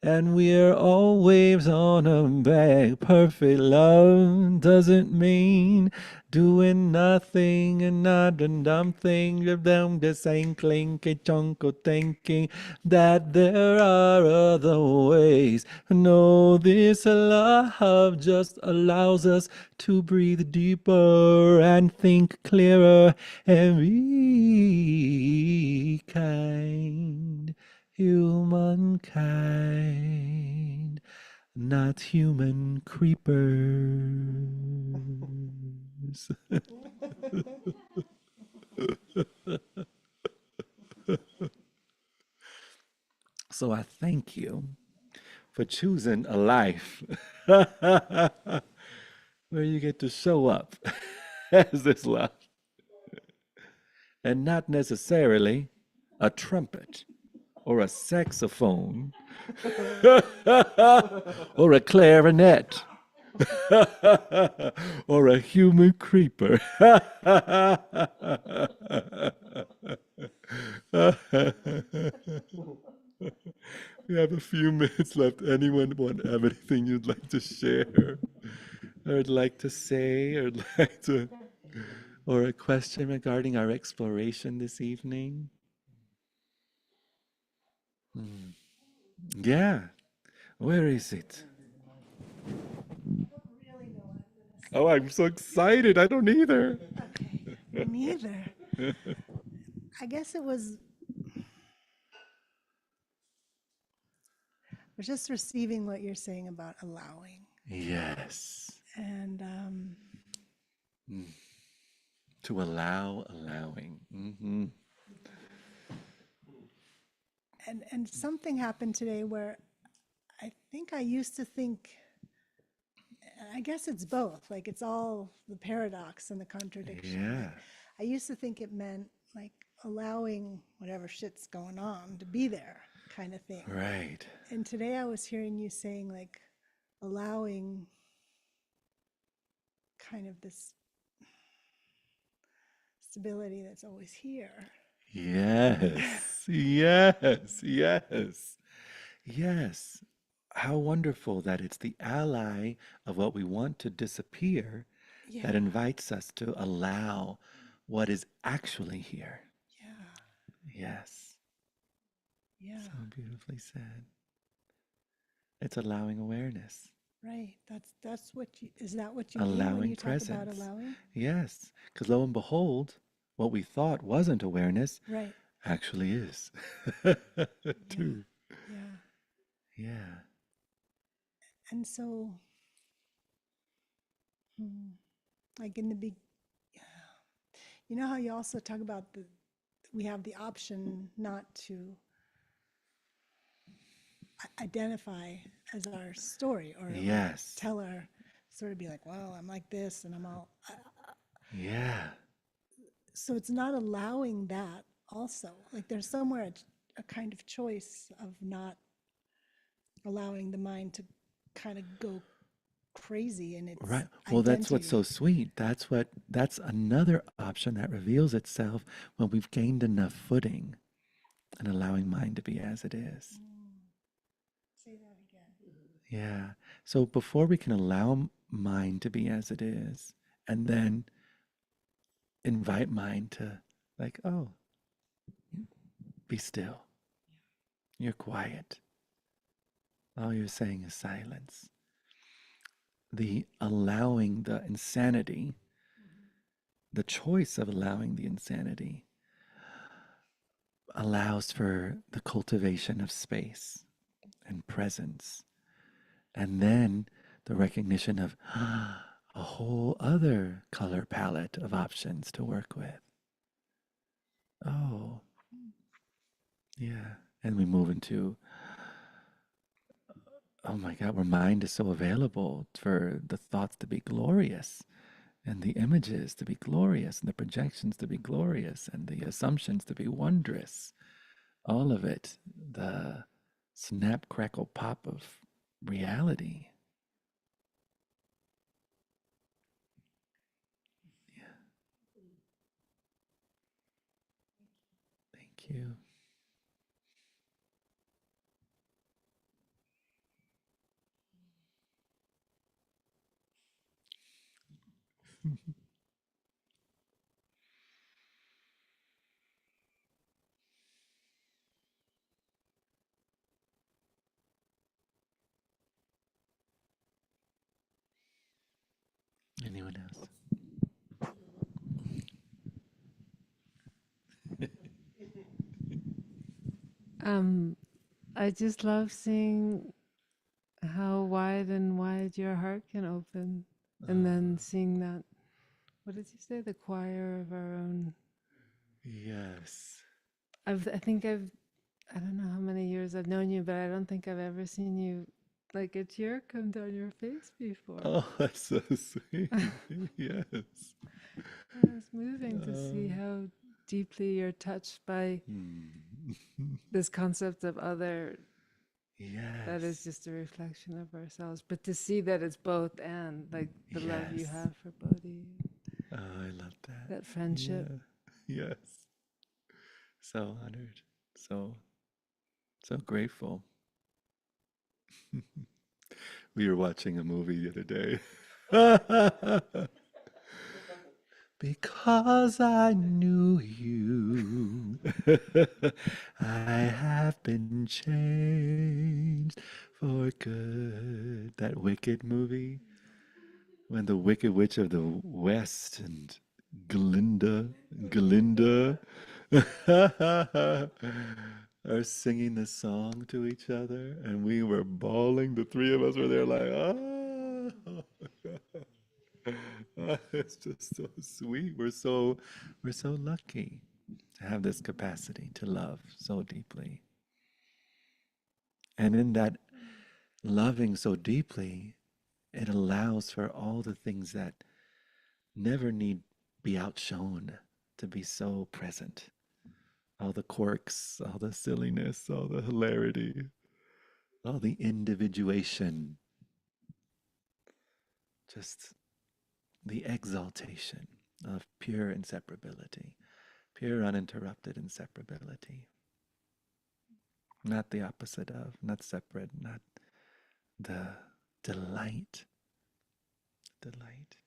And we're all waves on a back. Perfect love doesn't mean doing nothing and not a dumb thing. Them the same clinky chunk of thinking that there are other ways. No, this love just allows us to breathe deeper and think clearer and be kind. Humankind, not human creepers. So I thank you for choosing a life where you get to show up as this love and not necessarily a trumpet or a saxophone or a clarinet or a human creeper. We have a few minutes left. Anyone have anything you'd like to share, or would like to say, or would like to, or a question regarding our exploration this evening? Hmm. Yeah, where is it? Oh, I'm so excited. I don't either. Okay, me neither. I guess it was just receiving what you're saying about allowing. Yes. And Mm. To allow, allowing. and something happened today where I think I used to think, I guess it's both, like it's all the paradox and the contradiction. Yeah. Like I used to think it meant like allowing whatever shit's going on to be there kind of thing. Right. And today I was hearing you saying like allowing kind of this stability that's always here. Yes. Yes. Yes. Yes. How wonderful that it's the ally of what we want to disappear Yeah, that invites us to allow what is actually here. yeah, Yes. yeah. So beautifully said. It's allowing awareness, Right. That's what you, is that what you mean when allowing you talk about presence. allowing? Yes. Because lo and behold, what we thought wasn't awareness Right. actually is. Yeah. Too. Yeah. Yeah. And so, hmm, like in the big, you know how you also talk about we have the option not to identify as our story or like Yes. tell our sort of be like, well, I'm like this and I'm all. Yeah. So it's not allowing that also. Like there's somewhere a kind of choice of not allowing the mind to kind of go crazy in its Right. Well, that's what's so identity. sweet. That's another option that reveals itself when we've gained enough footing and allowing mind to be as it is. Say that again. Yeah. So before we can allow mind to be as it is, and then invite mind to, like, oh, be still. You're quiet. All you're saying is silence. The allowing the insanity, the choice of allowing the insanity, allows for the cultivation of space and presence, and then the recognition of a whole other color palette of options to work with. Oh, yeah. And we move into, oh my God, where mind is so available for the thoughts to be glorious and the images to be glorious and the projections to be glorious and the assumptions to be wondrous. All of it, the snap, crackle, pop of reality. Yeah, thank you. Anyone else? Um, I just love seeing how wide and wide your heart can open, and then seeing that. What did you say? The choir of our own. Yes. I think I don't know how many years I've known you, but I don't think I've ever seen you like a tear come down your face before. Oh, that's so sweet. Yes. It's moving to see Uh, how deeply you're touched by hmm. this concept of other that is Yes. just a reflection of ourselves, but to see that it's both and like the love you Yes. have for Bodhi, Oh, I love that. that friendship. Yeah. Yes. So honored. So, so grateful. We were watching a movie the other day. Because I knew you, I have been changed for good. That Wicked movie, when the Wicked Witch of the West and Glinda are singing the song to each other, and we were bawling. The three of us were there, like, ah. It's just so sweet. We're so lucky to have this capacity to love so deeply. And in that loving so deeply, it allows for all the things that never need be outshone to be so present. All the quirks, all the silliness, all the hilarity, all the individuation, just the exaltation of pure inseparability, pure uninterrupted inseparability. Not the opposite of, not separate, not the delight. Delight.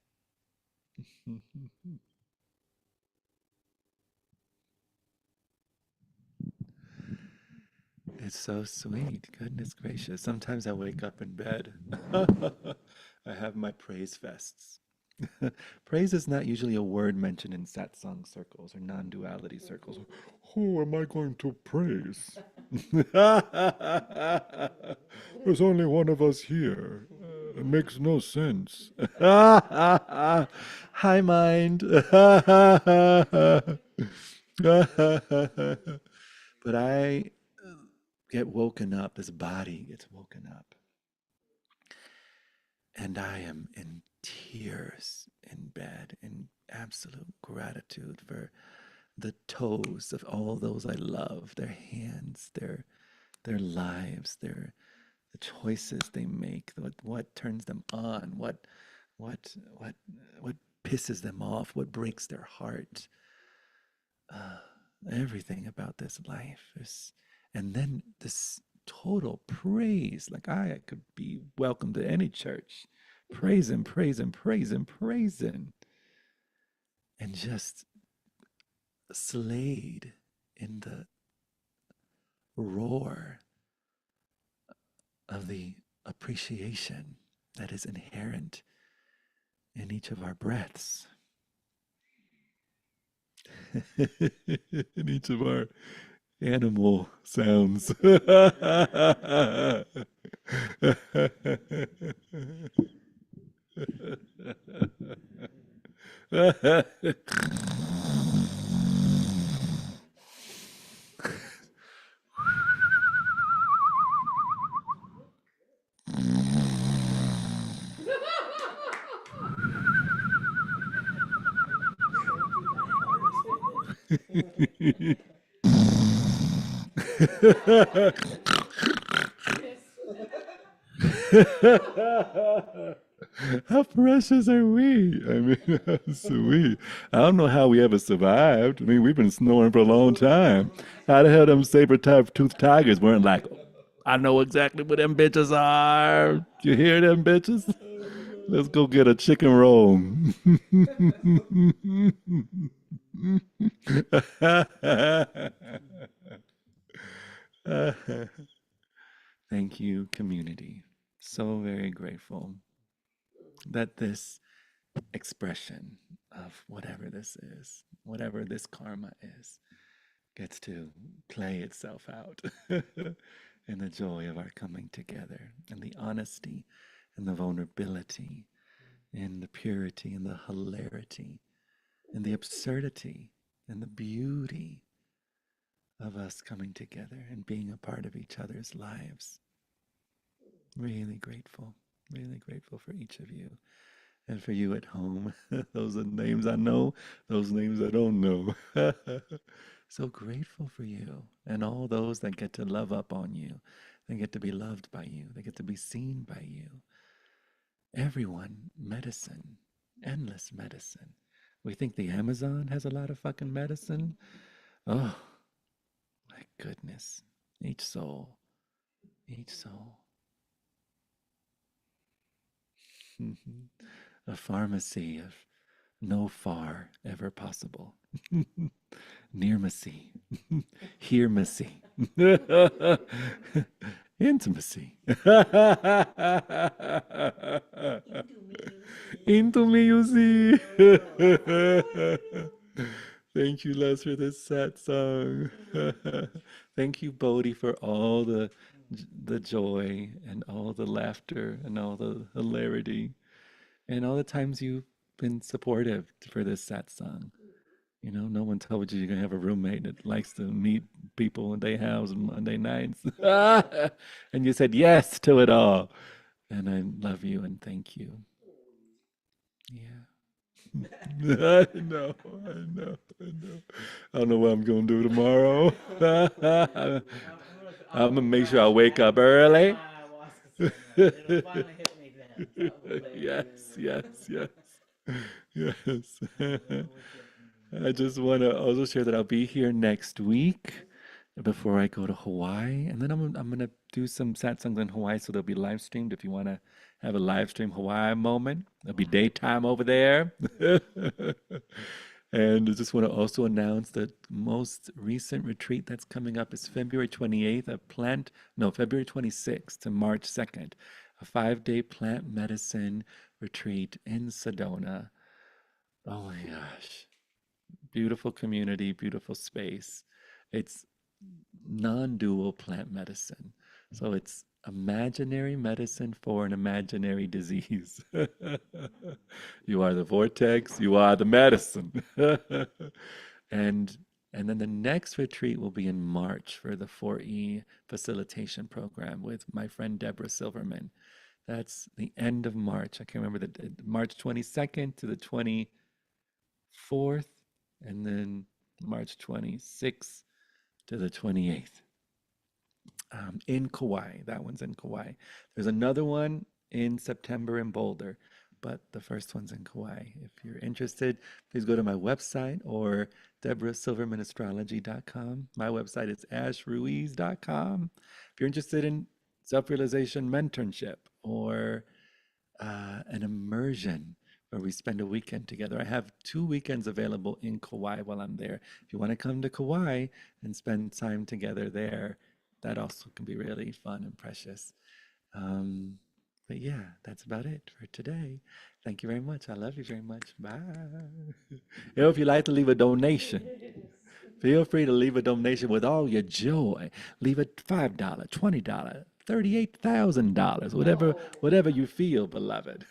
It's so sweet. Goodness gracious. Sometimes I wake up in bed. I have my praise fests. Praise is not usually a word mentioned in satsang circles or non duality circles. Who am I going to praise? There's only one of us here. It makes no sense. Hi, mind. But I get woken up, this body gets woken up, and I am in tears in bed in absolute gratitude for the toes of all those I love, their hands, their lives, the choices they make, what turns them on, what what what pisses them off, what breaks their heart. uh, Everything about this life is, and then this total praise. Like I could be welcome to any church, praise him, praise him, praise him, praise him, and just slayed in the roar of of the appreciation that is inherent in each of our breaths, in each of our animal sounds. How precious are we? I mean, how sweet. I don't know how we ever survived. I mean, we've been snoring for a long time. How the hell them saber-toothed tigers weren't like, I know exactly what them bitches are. You hear them bitches? Let's go get a chicken roll. Thank you, community. So very grateful that this expression of whatever this is, whatever this karma is, gets to play itself out in the joy of our coming together, and the honesty and the vulnerability, and the purity and the hilarity, and the absurdity and the beauty of us coming together and being a part of each other's lives. Really grateful for each of you. And for you at home, those are names I know, those names I don't know. So grateful for you and all those that get to love up on you. They get to be loved by you. They get to be seen by you. Everyone, medicine, endless medicine. We think the Amazon has a lot of fucking medicine. Oh, my goodness. Each soul, each soul. A pharmacy of no far ever possible. Nearmacy, hearmacy, intimacy. Into me, you see. Thank you, Les, for this satsang. Thank you, Bodhi, for all the joy and all the laughter and all the hilarity and all the times you've been supportive for this satsang. You know, no one told you you're gonna have a roommate that likes to meet people in their house on Monday nights. And you said yes to it all. And I love you and thank you. Yeah. I know, I know, I know. I don't know what I'm gonna do tomorrow. I'm gonna make sure I wake up early. Yes, yes, yes. Yes. I just want to also share that I'll be here next week before I go to Hawaii, and then I'm gonna do some satsangs in Hawaii, so they'll be live streamed. If you want to have a live stream Hawaii moment, it'll be daytime over there. And I just want to also announce that most recent retreat that's coming up is February 28th, February 26th to March 2nd, a 5-day plant medicine retreat in Sedona. Oh my gosh. Beautiful community, beautiful space. It's non-dual plant medicine. So it's imaginary medicine for an imaginary disease. You are the vortex, you are the medicine. and and then the next retreat will be in March for the 4E facilitation program with my friend Deborah Silverman. That's the end of March. I can't remember March 22nd to the 24th, and then March 26th to the 28th. In Kauai. That one's in Kauai. There's another one in September in Boulder, but the first one's in Kauai. If you're interested, please go to my website or deborahsilvermanastrology.com. My website is ashruiz.com. If you're interested in self-realization mentorship or an immersion where we spend a weekend together. I have 2 weekends available in Kauai while I'm there. If you want to come to Kauai and spend time together there, that also can be really fun and precious. Um, but yeah, that's about it for today. Thank you very much. I love you very much. Bye. If you'd like to leave a donation, feel free to leave a donation with all your joy. Leave it $5, $20, $38,000, whatever you feel, beloved.